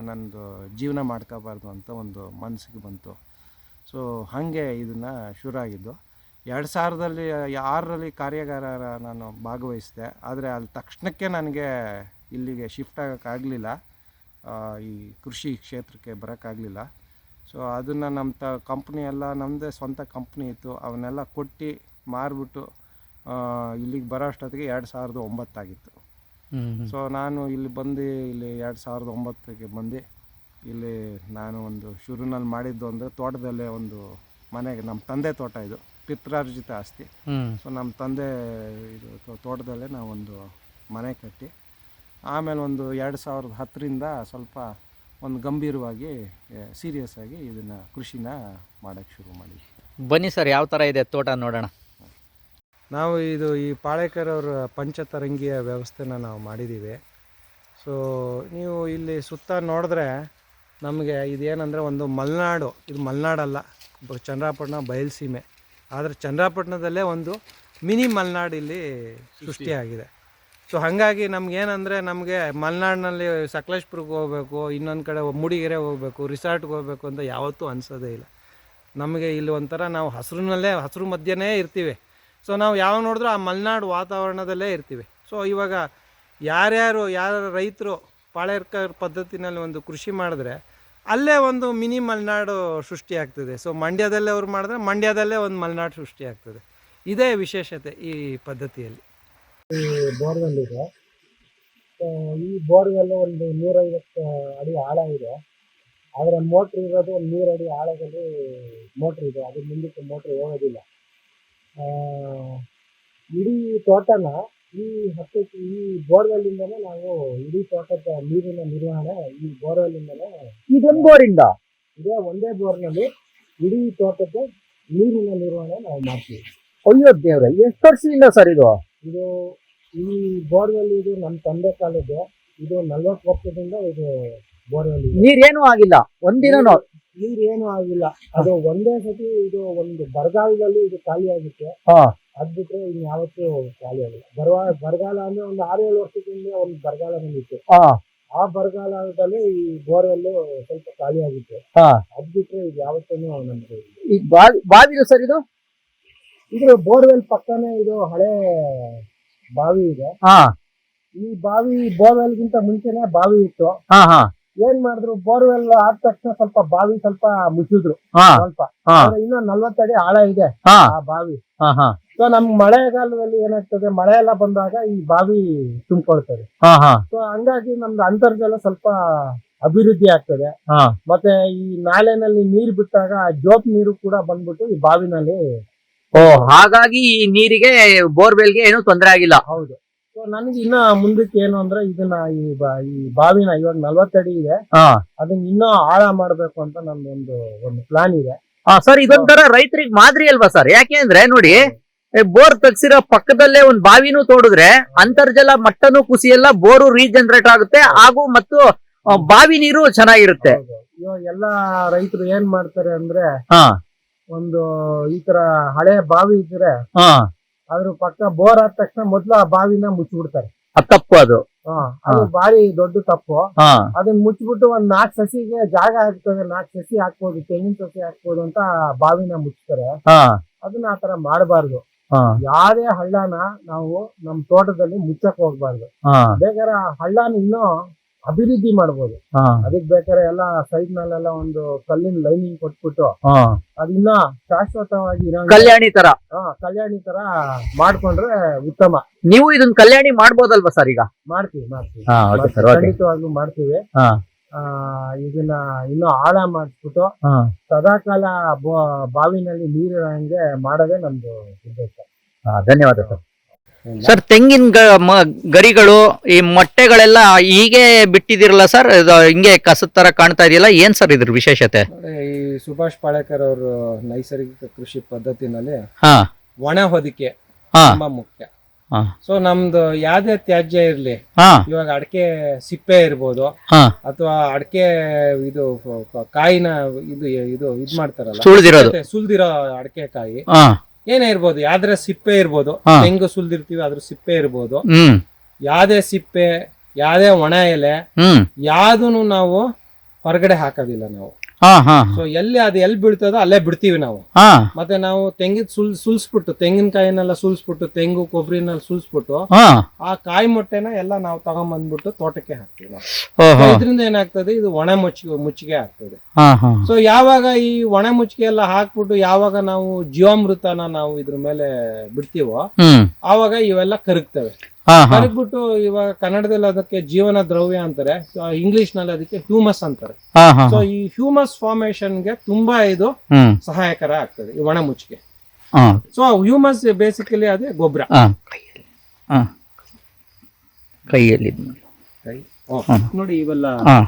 ನಂದು ಜೀವನ ಮಾಡ್ಕೋಬಾರ್ದು ಅಂತ ಒಂದು ಮನಸ್ಸಿಗೆ ಬಂತು. ಸೊ ಹಾಗೆ ಇದನ್ನು ಶುರು ಆಗಿದ್ದು. 2006ರಲ್ಲಿ ಕಾರ್ಯಾಗಾರ ನಾನು ಭಾಗವಹಿಸಿದೆ. ಆದರೆ ಅಲ್ಲಿ ತಕ್ಷಣಕ್ಕೆ ನನಗೆ ಇಲ್ಲಿಗೆ ಶಿಫ್ಟ್ ಆಗೋಕ್ಕಾಗಲಿಲ್ಲ, ಈ ಕೃಷಿ ಕ್ಷೇತ್ರಕ್ಕೆ ಬರೋಕ್ಕಾಗಲಿಲ್ಲ. ಸೊ ಅದನ್ನು ನಮ್ಮ ಕಂಪ್ನಿ ಎಲ್ಲ, ನಮ್ಮದೇ ಸ್ವಂತ ಕಂಪ್ನಿ ಇತ್ತು, ಅವನ್ನೆಲ್ಲ ಕೊಟ್ಟು ಮಾರಿಬಿಟ್ಟು ಇಲ್ಲಿಗೆ ಬರೋ ಅಷ್ಟೊತ್ತಿಗೆ 2009 ಆಗಿತ್ತು. ಸೊ ನಾನು ಇಲ್ಲಿ 2009ಕ್ಕೆ ಬಂದು ಇಲ್ಲಿ ನಾನು ಒಂದು ಶುರುನಲ್ಲಿ ಮಾಡಿದ್ದು ಅಂದರೆ, ತೋಟದಲ್ಲೇ ಒಂದು ಮನೆಗೆ, ನಮ್ಮ ತಂದೆ ತೋಟ ಇದು, ಪಿತ್ರಾರ್ಜಿತ ಆಸ್ತಿ. ಸೊ ನಮ್ಮ ತಂದೆ ಇದು ತೋಟದಲ್ಲೇ ನಾವೊಂದು ಮನೆ ಕಟ್ಟಿ, ಆಮೇಲೆ ಒಂದು 2010ರಿಂದ ಸ್ವಲ್ಪ ಒಂದು ಗಂಭೀರವಾಗಿ ಸೀರಿಯಸ್ ಆಗಿ ಇದನ್ನು ಕೃಷಿನ ಮಾಡೋಕ್ಕೆ ಶುರು ಮಾಡಿದ್ವಿ. ಬನ್ನಿ ಸರ್, ಯಾವ ಥರ ಇದೆ ತೋಟ ನೋಡೋಣ. ನಾವು ಈ ಪಾಳೇಕರ್ ಅವರ ಪಂಚತರಂಗಿಯ ವ್ಯವಸ್ಥೆನ ನಾವು ಮಾಡಿದ್ದೀವಿ. ಸೊ ನೀವು ಇಲ್ಲಿ ಸುತ್ತ ನೋಡಿದ್ರೆ ನಮಗೆ ಇದೇನೆಂದರೆ, ಒಂದು ಮಲೆನಾಡು, ಇದು ಮಲೆನಾಡಲ್ಲ, ಚನ್ನರಾಯಪಟ್ಟಣ ಬಯಲುಸೀಮೆ. ಆದರೆ ಚನ್ನರಾಯಪಟ್ಟಣದಲ್ಲೇ ಒಂದು ಮಿನಿ ಮಲೆನಾಡು ಇಲ್ಲಿ ಸೃಷ್ಟಿಯಾಗಿದೆ. ಸೊ ಹಾಗಾಗಿ ನಮಗೇನೆಂದರೆ, ನಮಗೆ ಮಲೆನಾಡಿನಲ್ಲಿ ಸಕಲೇಶ್ಪುರಕ್ಕೆ ಹೋಗಬೇಕು, ಇನ್ನೊಂದು ಕಡೆ ಮೂಡಿಗೆರೆ ಹೋಗಬೇಕು, ರಿಸಾರ್ಟ್ಗೆ ಹೋಗಬೇಕು ಅಂತ ಯಾವತ್ತೂ ಅನಿಸೋದೇ ಇಲ್ಲ. ನಮಗೆ ಇಲ್ಲಿ ಒಂಥರ ನಾವು ಹಸಿರು ಮಧ್ಯೆನೇ ಇರ್ತೀವಿ. ಸೊ ನಾವು ಯಾವಾಗ ನೋಡಿದ್ರೂ ಆ ಮಲೆನಾಡು ವಾತಾವರಣದಲ್ಲೇ ಇರ್ತೀವಿ. ಸೊ ಇವಾಗ ಯಾರು ರೈತರು ಪಾಳೇಕರ್ ಪದ್ಧತಿನಲ್ಲಿ ಒಂದು ಕೃಷಿ ಮಾಡಿದ್ರೆ ಅಲ್ಲೇ ಒಂದು ಮಿನಿ ಮಲೆನಾಡು ಸೃಷ್ಟಿಯಾಗ್ತದೆ. ಸೊ ಮಂಡ್ಯದಲ್ಲೇ ಅವ್ರು ಮಾಡಿದ್ರೆ ಮಂಡ್ಯದಲ್ಲೇ ಒಂದು ಮಲೆನಾಡು ಸೃಷ್ಟಿಯಾಗ್ತದೆ. ಇದೇ ವಿಶೇಷತೆ ಈ ಪದ್ಧತಿಯಲ್ಲಿ. ಈ ಬೋರ್ವೆಲ್ ಇದೆ. ಈ ಬೋರ್ವೆಲ್ ಒಂದು 150 ಅಡಿ ಆಳ ಇದೆ. ಆದರೆ ಮೋಟ್ರ್ ಇರೋದು ಒಂದು 100 ಅಡಿ ಆಳದಲ್ಲಿ ಮೋಟ್ರ್ ಇದೆ. ಅದ್ರ ಮುಂದಕ್ಕೆ ಮೋಟ್ರ್ ಹೋಗೋದಿಲ್ಲ. ಇಡೀ ತೋಟನ ಈ ಬೋರ್ವೆಲ್ ಇಂದಾನೆ ನಾವು ಇಡೀ ತೋಟದ ನೀರಿನ ನಿರ್ವಹಣೆ ಈ ಬೋರ್ವೆಲ್ ಇಂದಾನೆ. ಇದೊಂದು ಬೋರಿಂದ ಇದೇ ಒಂದೇ ಬೋರ್ನಲ್ಲಿ ಇಡೀ ತೋಟದ ನೀರಿನ ನಿರ್ವಹಣೆ ನಾವು ಮಾಡ್ತೀವಿ. ಅಯ್ಯೋ ದೇವ್ರೆ, ಎಷ್ಟು ವರ್ಷದಿಂದ ಸರ್ ಇದು? ಇದು ಈ ಬೋರ್ವೆಲ್ ಇದು ನಮ್ಮ ತಂದೆ ಕಾಲದ್ದು. ಇದು 40 ವರ್ಷದಿಂದ ಇದು ಬೋರ್ವೆಲ್ ಇದೆ. ನೀರೇನು ಆಗಿಲ್ಲ ಒಂದಿನೂ? ನೀರ್ ಏನು ಆಗಿಲ್ಲ. ಅದು ಒಂದೇ ಸತಿ ಇದು ಒಂದು ಬರಗಾಲದಲ್ಲಿ ಇದು ಖಾಲಿ ಆಗುತ್ತೆ. ಹಾ, ಅದ್ ಬಿಟ್ರೆ ಇನ್ಯಾವತ್ತೂ ಖಾಲಿ ಆಗಿಲ್ಲ. ಬರಗಾಲ ಅಂದ್ರೆ ಒಂದು 6-7 ವರ್ಷದಿಂದ ಒಂದು ಬರಗಾಲ ಬಂದಿತ್ತು. ಹಾ, ಆ ಬರಗಾಲದಲ್ಲಿ ಈ ಬೋರ್ವೆಲ್ ಸ್ವಲ್ಪ ಖಾಲಿ ಆಗಿತ್ತು. ಹಾ. ಅದ್ ಬಿಟ್ರೆ ಇದು ಯಾವತ್ತೂ ನಮ್ಗೆ ಈ ಬಾವಿದು ಸರ್ ಇದು? ಇದು ಬೋರ್ವೆಲ್ ಪಕ್ಕನೇ ಇದು ಹಳೆ ಬಾವಿ ಇದೆ. ಹಾ, ಈ ಬಾವಿ ಬೋರ್ವೆಲ್ಗಿಂತ ಮುಂಚೆನೆ ಬಾವಿ ಇತ್ತು. ಹಾ, ಹಾ, ಏನ್ ಮಾಡಿದ್ರು, ಬೋರ್ವೆಲ್ ಆದ ತಕ್ಷಣ ಸ್ವಲ್ಪ ಬಾವಿ ಸ್ವಲ್ಪ ಮುಚ್ಚಿದ್ರು. ಹಾ, ಸ್ವಲ್ಪ ಹಾ, ಇನ್ನ 40 ಅಡಿ ಆಳ ಇದೆ ಹಾ, ಆ ಬಾವಿ. ಹಾ, ಹಾ, ಸೊ ನಮ್ ಮಳೆಗಾಲದಲ್ಲಿ ಏನಾಗ್ತದೆ, ಮಳೆ ಎಲ್ಲ ಬಂದಾಗ ಈ ಬಾವಿ ತುಂಬಿಕೊಳ್ತದೆ. ಹಾ, ಹಾ, ಸೊ ಹಂಗಾಗಿ ನಮ್ದು ಅಂತರ್ಜಲ ಸ್ವಲ್ಪ ಅಭಿವೃದ್ಧಿ ಆಗ್ತದೆ. ಹಾ. ಮತ್ತೆ ಈ ನಾಲೆನಲ್ಲಿ ನೀರು ಬಿಟ್ಟಾಗ ಆ ಜೋಪ್ ನೀರು ಕೂಡ ಬಂದ್ಬಿಟ್ಟು ಈ ಬಾವಿನಲ್ಲಿ. ಓ, ಹಾಗಾಗಿ ಈ ನೀರಿಗೆ ಬೋರ್ವೆಲ್ಗೆ ಏನು ತೊಂದರೆ ಆಗಿಲ್ಲ. ಹೌದು. ಸೊ ನನಗೆ ಇನ್ನ ಮುಂದಕ್ಕೆ ಏನು ಅಂದ್ರೆ, ಇದನ್ನ ಈ ಬಾವಿನ ಇವಾಗ 40 ಅಡಿ ಇದೆ, ಹಾ, ಅದನ್ನ ಇನ್ನೂ ಆಳ ಮಾಡ್ಬೇಕು ಅಂತ ನಂದೊಂದು ಪ್ಲಾನ್ ಇದೆ. ಸರ್ ಇದೊಂಥರ ರೈತರಿಗೆ ಮಾದರಿ ಅಲ್ವಾ ಸರ್? ಯಾಕೆ ಅಂದ್ರೆ ನೋಡಿ, ಬೋರ್ ತಗ್ಸಿರೋ ಪಕ್ಕದಲ್ಲೇ ಒಂದ್ ಬಾವಿನೂ ತೋಡಿದ್ರೆ ಅಂತರ್ಜಲ ಮಟ್ಟನೂ ಕುಸಿಯಲ್ಲ, ಬೋರು ರೀಜನರೇಟ್ ಆಗುತ್ತೆ, ಹಾಗೂ ಮತ್ತು ಬಾವಿ ನೀರು ಚೆನ್ನಾಗಿರುತ್ತೆ. ಹೌದು. ಇವಾಗ ಎಲ್ಲಾ ರೈತರು ಏನ್ ಮಾಡ್ತಾರೆ ಅಂದ್ರೆ, ಹಾ, ಒಂದು ಈ ತರ ಹಳೆ ಬಾವಿ ಇದ್ರೆ ಹಾ, ಅದ್ರ ಪಕ್ಕ ಬೋರ್ ಆದ ತಕ್ಷಣ ಮೊದ್ಲು ಆ ಬಾವಿನ ಮುಚ್ಚಿಬಿಡ್ತಾರೆ. ಅದು ತಪ್ಪು ಅದು. ಅದು ಭಾರಿ ದೊಡ್ಡ ತಪ್ಪು. ಹಾ, ಅದನ್ನ ಮುಚ್ಚಿಬಿಟ್ಟು ಒಂದ್ 4 ಸಸಿಗೆ ಜಾಗ ಆಗ್ತದೆ, 4 ಸಸಿ ಹಾಕ್ಬೋದು, ತೆಂಗಿನ ಸಸಿ ಹಾಕ್ಬೋದು ಅಂತ ಆ ಬಾವಿನ ಮುಚ್ತಾರೆ. ಹಾ, ಅದನ್ನ ಆತರ ಮಾಡಬಾರ್ದು. ಹಾ, ಯಾವ್ದೇ ಹಳ್ಳನ ನಾವು ನಮ್ ತೋಟದಲ್ಲಿ ಮುಚ್ಚಕ್ ಹೋಗ್ಬಾರ್ದು. ಹಾ, ಬೇಕಾದ್ರೆ ಆ ಹಳ್ಳನ ಇನ್ನೂ ಅಭಿವೃದ್ಧಿ ಮಾಡ್ಬೋದು. ಹಾ, ಅದಕ್ ಬೇಕಾದ್ರೆ ಎಲ್ಲ ಸೈಡ್ ನಲ್ಲೆಲ್ಲ ಒಂದು ಕಲ್ಲಿನ ಲೈನಿಂಗ್ ಕೊಟ್ಬಿಟ್ಟು ಹಾ. ಅದಿನ್ನ ಶಾಶ್ವತವಾಗಿ ಇರೋ ಕಲ್ಯಾಣಿ ತರ. ಕಲ್ಯಾಣಿ ತರ ಮಾಡ್ಕೊಂಡ್ರೆ ಉತ್ತಮ. ನೀವು ಇದನ್ನ ಕಲ್ಯಾಣಿ ಮಾಡ್ಬೋದಲ್ವಾ ಸರ್ ಈಗ? ಮಾಡ್ತೀವಿ ಹಾ, ಓಕೆ ಸರ್, ಓಕೆ. ಖಂಡಿತವಾಗ್ಲೂ ಮಾಡ್ತೀವಿ. ಹಾ, ಇದನ್ನ ಇನ್ನೂ ಆಳ ಮಾಡಿಸ್ಬಿಟ್ಟು ಹಾ. ಸದಾಕಾಲ ಬಾವಿನಲ್ಲಿ ನೀರು ಹಂಗೆ ಮಾಡೋದೇ ನಮ್ದು ಉದ್ದೇಶ. ಧನ್ಯವಾದ ಸರ್. ಸರ್, ತೆಂಗಿನ ಗರಿಗಳು ಈ ಮೊಟ್ಟೆಗಳೆಲ್ಲ ಹೀಗೆ ಬಿಟ್ಟಿದಿರಲ್ಲ ಸರ್, ಇದು ಹಿಂಗೆ ಕಸದ ತರ ಕಾಣ್ತಾ ಇದೆಯಲ್ಲ, ಏನ್ ಸರ್ ಇದ್ರ ವಿಶೇಷತೆ? ಈ ಸುಭಾಷ್ ಪಾಳೇಕರ್ ಅವರು ನೈಸರ್ಗಿಕ ಕೃಷಿ ಪದ್ಧತಿನಲ್ಲಿ ಹಾ, ಒಣ ಹೊದಿಕೆ ಹಾ, ತುಂಬಾ ಮುಖ್ಯ. ಹಾ. ಸೊ ನಮ್ದು ಯಾವ್ದೇ ತ್ಯಾಜ್ಯ ಇರ್ಲಿ, ಹಾ, ಇವಾಗ ಅಡಕೆ ಸಿಪ್ಪೆ ಇರ್ಬೋದು, ಹಾ, ಅಥವಾ ಅಡಕೆ ಇದು ಕಾಯಿನ ಇದು ಇದು ಇದ್ ಮಾಡ್ತಾರಲ್ಲ, ಸುಳ್ದಿರೋದು. ಸುಲ್ದಿರೋ ಅಡಕೆ ಕಾಯಿ ಹಾ, ಏನೇ ಇರ್ಬೋದು, ಯಾವ್ದ್ರ ಸಿಪ್ಪೆ ಇರ್ಬೋದು, ಹಾ. ತೆಂಗು ಸುಲ್ದಿರ್ತೀವಿ ಅದ್ರ ಸಿಪ್ಪೆ ಇರ್ಬೋದು, ಹ್ಮ್, ಯಾವ್ದೇ ಸಿಪ್ಪೆ, ಯಾವ್ದೇ ಒಣ ಎಲೆ, ಹ್ಮ್, ಯಾವ್ದೂನು ನಾವು ಹೊರಗಡೆ ಹಾಕೋದಿಲ್ಲ ನಾವು. ಹಾ, ಹಾ, ಸೊ ಎಲ್ಲಿ ಬೀಳ್ತದೋ ಅಲ್ಲೇ ಬಿಡ್ತೀವಿ ನಾವು. ಹಾ, ಮತ್ತೆ ನಾವು ತೆಂಗಿನ ಸುಲ್ಸ್ಬಿಟ್ಟು, ತೆಂಗಿನಕಾಯಿನೆಲ್ಲ ಸುಲ್ಸ್ಬಿಟ್ಟು, ತೆಂಗು ಕೊಬ್ಬರಿನೆಲ್ಲ ಸುಲ್ಸ್ಬಿಟ್ಟು, ಹಾ, ಆ ಕಾಯಿ ಮೊಟ್ಟೆನ ಎಲ್ಲ ನಾವು ತಗೊಂಡ್ಬಂದ್ಬಿಟ್ಟು ತೋಟಕ್ಕೆ ಹಾಕ್ತೀವಿ ನಾವು. ಓಹೋ, ಇದರಿಂದ ಏನಾಗ್ತದೆ, ಇದು ಒಣ ಮುಚ್ಚಿಗೆ ಆಗ್ತದೆ. ಹಾ, ಹಾ, ಸೊ ಯಾವಾಗ ಈ ಒಣ ಮುಚ್ಚಿಗೆ ಎಲ್ಲ ಹಾಕ್ಬಿಟ್ಟು ಯಾವಾಗ ನಾವು ಜೀವಾಮೃತನ ನಾವು ಇದ್ರ ಮೇಲೆ ಬಿಡ್ತೀವೋ, ಹ್ಮ್, ಆವಾಗ ಇವೆಲ್ಲ ಕರಗ್ತವೆ. ಹಾ, ಹಾ, ಕರಗ್ಬಿಟ್ಟು ಇವಾಗ ಕನ್ನಡದಲ್ಲಿ ಅದಕ್ಕೆ ಜೀವನ ದ್ರವ್ಯ ಅಂತಾರೆ, ಇಂಗ್ಲಿಷ್ ನಲ್ಲಿ ಅದಕ್ಕೆ ಹ್ಯೂಮಸ್ ಅಂತಾರೆ. ಹಾ, ಹಾ, ಸೊ ಈ ಹ್ಯೂಮಸ್ ಫಾರ್ಮೇಶನ್ ಗೆ ತುಂಬಾ ಇದು ಹ್ಮ್, ಸಹಾಯಕರ ಆಗ್ತದೆ ಈ ಒಣ ಮುಚ್ಚಿಗೆ. ಹಾ, ಸೊ ಹ್ಯೂಮಸ್ ಬೇಸಿಕಲಿ ಅದೇ ಗೊಬ್ಬರ. ಹಾ, ಹಾ, ಕೈಯಲ್ಲಿ ಕೈ ನೋಡಿ, ಇವೆಲ್ಲ ಹಾ,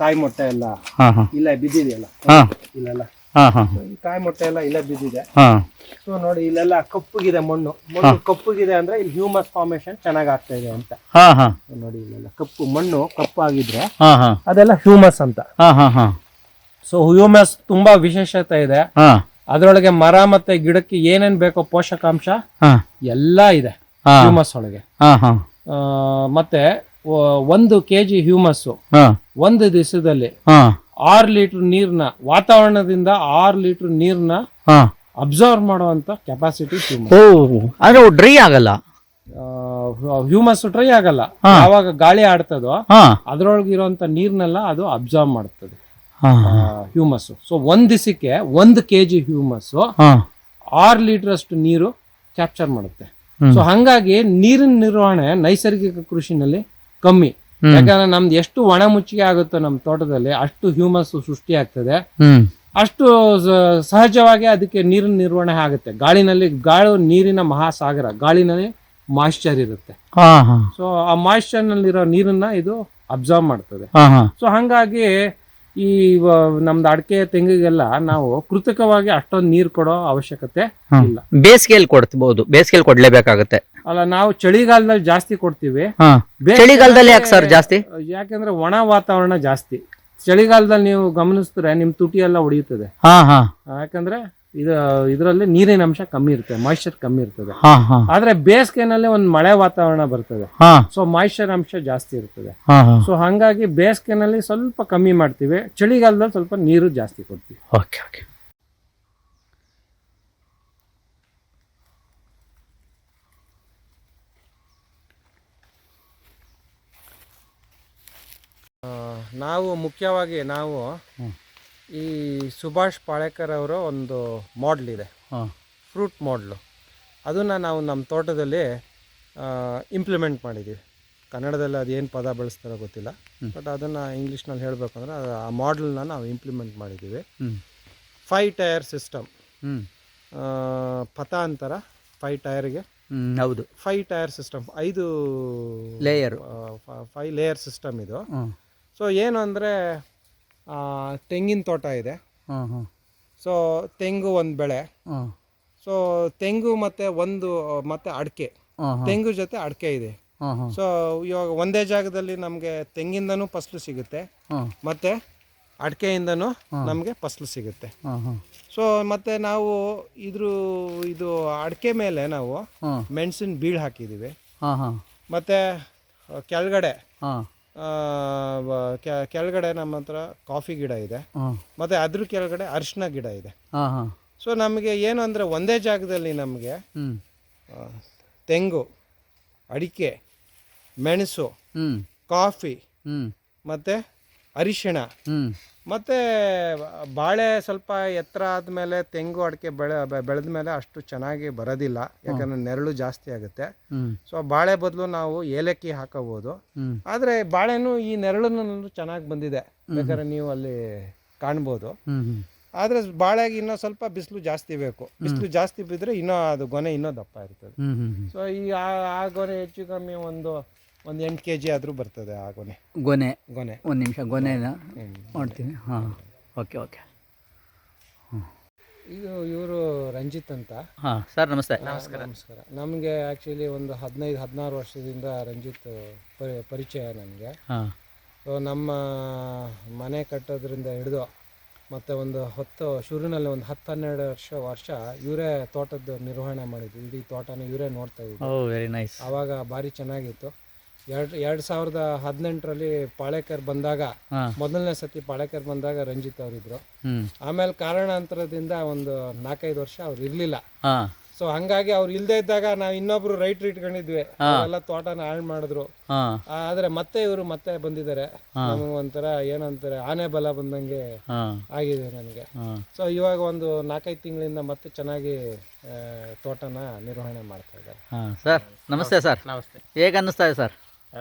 ಕಾಯಿ ಮೊಟ್ಟೆ ಎಲ್ಲ ಹಾ, ಹಾ, ಇಲ್ಲೇ ಬಿದ್ದಿದೆಯಲ್ಲ, ಹಾ, ಇಲ್ಲೆಲ್ಲ ಹಾ, ಹಾ, ಈ ಕಾಯಿ ಮೊಟ್ಟೆ ಎಲ್ಲ ಇಲ್ಲೇ ಬಿದ್ದಿದೆ. ಹಾ, ಸೊ ನೋಡಿ, ಇಲ್ಲೆಲ್ಲ ಕಪ್ಪುಗಿದೆ ಮಣ್ಣು ಕಪ್ಪುಗಿದೆ ಅಂದ್ರೆ ಇಲ್ಲಿ ಹ್ಯೂಮಸ್ ಫಾರ್ಮೇಶನ್ ಚೆನ್ನಾಗ್ ಆಗ್ತಾ ಇದೆ ಅಂತ. ಹಾ, ಹಾ, ನೋಡಿ, ಇಲ್ಲೆಲ್ಲ ಮಣ್ಣು ಕಪ್ಪಾಗಿದ್ರೆ ಹಾ, ಹಾ, ಅದೆಲ್ಲ ಹ್ಯೂಮಸ್ ಅಂತ. ಹಾ, ಹಾ, ಹಾ, ಸೊ ಹ್ಯೂಮಸ್ ತುಂಬಾ ವಿಶೇಷತೆ ಇದೆ. ಹಾ, ಅದ್ರೊಳಗೆ ಮರ ಮತ್ತೆ ಗಿಡಕ್ಕೆ ಏನೇನ್ ಬೇಕೋ ಪೋಷಕಾಂಶ ಹಾ, ಎಲ್ಲ ಇದೆ ಹಾ, ಹ್ಯೂಮಸ್ ಒಳಗೆ. ಹಾ, ಹಾ, ಮತ್ತೆ 1 kg ಹ್ಯೂಮಸ್ ಹಾ, ಒಂದು ದಿವಸದಲ್ಲಿ ಹಾ, 6 ಲೀಟರ್ ನೀರ್ನ, ವಾತಾವರಣದಿಂದ 6 ಲೀಟರ್ ನೀರ್ನ ಹಾ. ಅಬ್ಸರ್ವ್ ಮಾಡುವಂತ ಕೆಪಾಸಿಟಿ ಹ್ಯೂಮಸ್. ಓ, ಅಂದ್ರೆ ಡ್ರೈ ಆಗಲ್ಲ, ಹ್ಯೂಮಸ್ ಡ್ರೈ ಆಗಲ್ಲ. ಹಾ. ಯಾವಾಗ ಗಾಳಿ ಆಡ್ತದೋ ಹಾ, ಅದ್ರೊಳಗೆ ಇರುವಂತ ನೀರ್ನೆಲ್ಲ ಅದು ಅಬ್ಸರ್ವ್ ಮಾಡ್ತದೆ ಹಾ, ಹ್ಯೂಮಸ್. ಸೊ 1 ದಿವಸಕ್ಕೆ 1 kg ಹ್ಯೂಮಸ್ ಹಾ, 6 ಲೀಟರ್ ಅಷ್ಟು ನೀರು ಕ್ಯಾಪ್ಚರ್ ಮಾಡುತ್ತೆ. ಹ್ಮ್. ಸೊ ಹಂಗಾಗಿ ನೀರಿನ ನಿರ್ವಹಣೆ ನೈಸರ್ಗಿಕ ಕೃಷಿನಲ್ಲಿ ಕಮ್ಮಿ. ಹ್ಮ್. ಯಾಕಂದ್ರೆ ನಮ್ದು ಎಷ್ಟು ಒಣ ಮುಚ್ಚಿಗೆ ಆಗುತ್ತೋ ನಮ್ಮ ತೋಟದಲ್ಲಿ ಅಷ್ಟು ಹ್ಯೂಮಸ್ ಸೃಷ್ಟಿ ಆಗ್ತದೆ. ಹ್ಮ್, ಅಷ್ಟು ಸಹಜವಾಗಿ ಅದಕ್ಕೆ ನೀರಿನ ನಿರ್ವಹಣೆ ಆಗುತ್ತೆ. ಗಾಳಿ ನೀರಿನ ಮಹಾಸಾಗರ, ಗಾಳಿನಲ್ಲಿ ಮಾಯಿಶ್ಚರ್ ಇರುತ್ತೆ. ಹಾ ಹಾ ಸೊ ಆ ಮಾಯಿಶ್ಚರ್ನಲ್ಲಿರೋ ನೀರನ್ನ ಇದು ಅಬ್ಸರ್ವ್ ಮಾಡ್ತದೆ. ಹಾ ಹಾ ಸೊ ಹಾಗಾಗಿ ಈ ನಮ್ದು ಅಡಿಕೆ ತೆಂಗಿಗೆಲ್ಲ ನಾವು ಕೃತಕವಾಗಿ ಅಷ್ಟೊಂದು ನೀರು ಕೊಡೋ ಅವಶ್ಯಕತೆ ಇಲ್ಲ. ಬೇಸಿಗೆಯಲ್ಲಿ ಕೊಡ್ಬೋದು, ಬೇಸಿಗೆಯಲ್ಲಿ ಕೊಡ್ಲೇಬೇಕಾಗುತ್ತೆ. ಅಲ್ಲ, ನಾವು ಚಳಿಗಾಲದಲ್ಲಿ ಜಾಸ್ತಿ ಕೊಡ್ತೀವಿ. ಚಳಿಗಾಲದಲ್ಲಿ ಯಾಕೆ ಸರ್ ಜಾಸ್ತಿ? ಯಾಕಂದ್ರೆ ಒಣ ವಾತಾವರಣ ಜಾಸ್ತಿ. ಚಳಿಗಾಲದಲ್ಲಿ ನೀವು ಗಮನಿಸಿದ್ರೆ ನಿಮ್ ತುಟಿ ಎಲ್ಲ ಹೊಡೆಯುತ್ತದೆ. ಹಾ ಹಾ ಯಾಕಂದ್ರೆ ಇದರಲ್ಲಿ ನೀರಿನ ಅಂಶ ಕಮ್ಮಿ ಇರ್ತದೆ, ಮಾಯಿಶ್ಚರ್ ಕಮ್ಮಿ ಇರ್ತದೆ. ಹಾ ಹಾ ಆದ್ರೆ ಬೇಸಿಗೆನಲ್ಲಿ ಒಂದು ಮಳೆ ವಾತಾವರಣ ಬರ್ತದೆ. ಹಾ ಸೊ ಮಾಯಿಶ್ಚರ್ ಅಂಶ ಜಾಸ್ತಿ ಇರ್ತದೆ. ಹಾ ಹಾ ಸೊ ಹಾಗಾಗಿ ಬೇಸಿಗೆನಲ್ಲಿ ಸ್ವಲ್ಪ ಕಮ್ಮಿ ಮಾಡ್ತೀವಿ, ಚಳಿಗಾಲದಲ್ಲಿ ಸ್ವಲ್ಪ ನೀರು ಜಾಸ್ತಿ ಕೊಡ್ತೀವಿ. Okay okay. ನಾವು ಮುಖ್ಯವಾಗಿ ಈ ಸುಭಾಷ್ ಪಾಳೇಕರ್ ಅವರ ಒಂದು ಮಾಡೆಲ್ ಇದೆ, ಫ್ರೂಟ್ ಮಾಡೆಲು. ಅದನ್ನು ನಾವು ನಮ್ಮ ತೋಟದಲ್ಲಿ ಇಂಪ್ಲಿಮೆಂಟ್ ಮಾಡಿದ್ದೀವಿ. ಕನ್ನಡದಲ್ಲಿ ಅದೇನು ಪದ ಬಳಸ್ತಾರೋ ಗೊತ್ತಿಲ್ಲ, ಬಟ್ ಅದನ್ನು ಇಂಗ್ಲೀಷ್ನಲ್ಲಿ ಹೇಳಬೇಕಂದ್ರೆ ಆ ಮಾಡೆಲ್ನ ನಾವು ಇಂಪ್ಲಿಮೆಂಟ್ ಮಾಡಿದ್ದೀವಿ. 5 ಟೈರ್ ಸಿಸ್ಟಮ್, ಪಥ ಅಂತರ 5 ಟೈರ್ಗೆ. ಹೌದು, 5 tier system, 5 layer, 5 layer system ಇದು. ಸೊ ಏನು ಅಂದರೆ ತೆಂಗಿನ ತೋಟ ಇದೆ. ಸೊ ತೆಂಗು ಒಂದು ಬೆಳೆ. ಸೊ ತೆಂಗು ಮತ್ತು ಅಡಿಕೆ, ತೆಂಗು ಜೊತೆ ಅಡಿಕೆ ಇದೆ. ಸೊ ಇವಾಗ ಒಂದೇ ಜಾಗದಲ್ಲಿ ನಮಗೆ ತೆಂಗಿಂದನೂ ಫಸಲು ಸಿಗುತ್ತೆ, ಮತ್ತು ಅಡಿಕೆಯಿಂದನೂ ನಮಗೆ ಫಸಲು ಸಿಗುತ್ತೆ. ಸೊ ಮತ್ತು ನಾವು ಇದು ಅಡಿಕೆ ಮೇಲೆ ನಾವು ಮೆಣಸಿನ ಬೀಳು ಹಾಕಿದ್ದೀವಿ. ಮತ್ತು ಕೆಳಗಡೆ ನಮ್ಮ ಹತ್ರ ಕಾಫಿ ಗಿಡ ಇದೆ, ಮತ್ತು ಅದ್ರ ಕೆಳಗಡೆ ಅರಿಶಿನ ಗಿಡ ಇದೆ. ಸೊ ನಮಗೆ ಏನು ಅಂದರೆ ಒಂದೇ ಜಾಗದಲ್ಲಿ ನಮಗೆ ತೆಂಗು, ಅಡಿಕೆ, ಮೆಣಸು, ಕಾಫಿ, ಮತ್ತು ಅರಿಶಿಣ, ಮತ್ತು ಬಾಳೆ ಸ್ವಲ್ಪ ಎತ್ತರ ಆದಮೇಲೆ ತೆಂಗು ಅಡಿಕೆ ಬೆಳೆದ ಮೇಲೆ ಅಷ್ಟು ಚೆನ್ನಾಗಿ ಬರೋದಿಲ್ಲ, ಯಾಕಂದರೆ ನೆರಳು ಜಾಸ್ತಿ ಆಗುತ್ತೆ. ಸೊ ಬಾಳೆ ಬದಲು ನಾವು ಏಲಕ್ಕಿ ಹಾಕೋಬೋದು. ಆದರೆ ಬಾಳೆನೂ ಈ ನೆರಳನ್ನು ಚೆನ್ನಾಗಿ ಬಂದಿದೆ, ಬೇಕಾದ್ರೆ ನೀವು ಅಲ್ಲಿ ಕಾಣ್ಬೋದು. ಆದರೆ ಬಾಳೆಗೆ ಇನ್ನೂ ಸ್ವಲ್ಪ ಬಿಸಿಲು ಜಾಸ್ತಿ ಬೇಕು. ಬಿಸಿಲು ಜಾಸ್ತಿ ಬಿದ್ದರೆ ಇನ್ನೂ ಅದು ಗೊನೆ ಇನ್ನೂ ದಪ್ಪ ಇರ್ತದೆ. ಸೊ ಆ ಗೊನೆ ಹೆಚ್ಚು ಕಮ್ಮಿ ಒಂದು 8 kg ಆದರೂ ಬರ್ತದೆ ಆ ಗೊನೆ. ಒಂದು ನಿಮಿಷ ಗೊನೆನ ಮಾಡ್ತೀನಿ. ಹಾಂ, ಓಕೆ ಓಕೆ. ಇವರು ರಂಜಿತ್ ಅಂತ. ಹಾಂ ಸರ್, ನಮಸ್ತೆ. ನಮಸ್ಕಾರ. ನಮಗೆ ಆ್ಯಕ್ಚುಲಿ ಒಂದು 15-16 ವರ್ಷದಿಂದ ರಂಜಿತ್ ಪರಿಚಯ ನನಗೆ. ಸೊ ನಮ್ಮ ಮನೆ ಕಟ್ಟೋದ್ರಿಂದ ಹಿಡಿದು ಮತ್ತು ಒಂದು ಶುರುವಿನಲ್ಲಿ ಒಂದು 10-12 ವರ್ಷ ಇವರೇ ತೋಟದ ನಿರ್ವಹಣೆ ಮಾಡಿದ್ವಿ. ಇಡೀ ತೋಟನ ಇವರೇ ನೋಡ್ತಾ ಇದ್ವಿ. Very nice. ಆವಾಗ ಭಾರಿ ಚೆನ್ನಾಗಿತ್ತು. 2018ರಲ್ಲಿ ಪಾಳೇಕರ್ ಬಂದಾಗ, ಮೊದಲನೇ ಸತಿ ಪಾಳೇಕರ್ ಬಂದಾಗ ರಂಜಿತ್ ಅವರಿದ್ರು. ಆಮೇಲೆ ಕಾರಣಾಂತರದಿಂದ ಒಂದು 4-5 ವರ್ಷ ಅವ್ರು ಇರ್ಲಿಲ್ಲ. ಸೊ ಹಂಗಾಗಿ ಅವ್ರು ಇಲ್ದೇ ಇದ್ದಾಗ ನಾವು ಇನ್ನೊಬ್ರು ರೈತರು ಇಟ್ಕೊಂಡಿದ್ವಿ, ಎಲ್ಲ ತೋಟನ ಹಾಳು ಮಾಡಿದ್ರು. ಆದ್ರೆ ಇವರು ಮತ್ತೆ ಬಂದಿದ್ದಾರೆ. ನಮಗೆ ಒಂಥರ ಏನಂತಾರೆ, ಆನೆ ಬಲ ಬಂದಂಗೆ ಆಗಿದೆ ನನಗೆ. ಸೊ ಇವಾಗ ಒಂದು 4-5 ತಿಂಗಳಿಂದ ಮತ್ತೆ ಚೆನ್ನಾಗಿ ತೋಟನ ನಿರ್ವಹಣೆ ಮಾಡ್ತಾ ಇದ್ದಾರೆ. ಸರ್ ನಮಸ್ತೆ. ಸರ್ ನಮಸ್ತೆ. ಹೇಗೆ ಅನ್ನಿಸ್ತಾ ಇದೆ ಸರ್?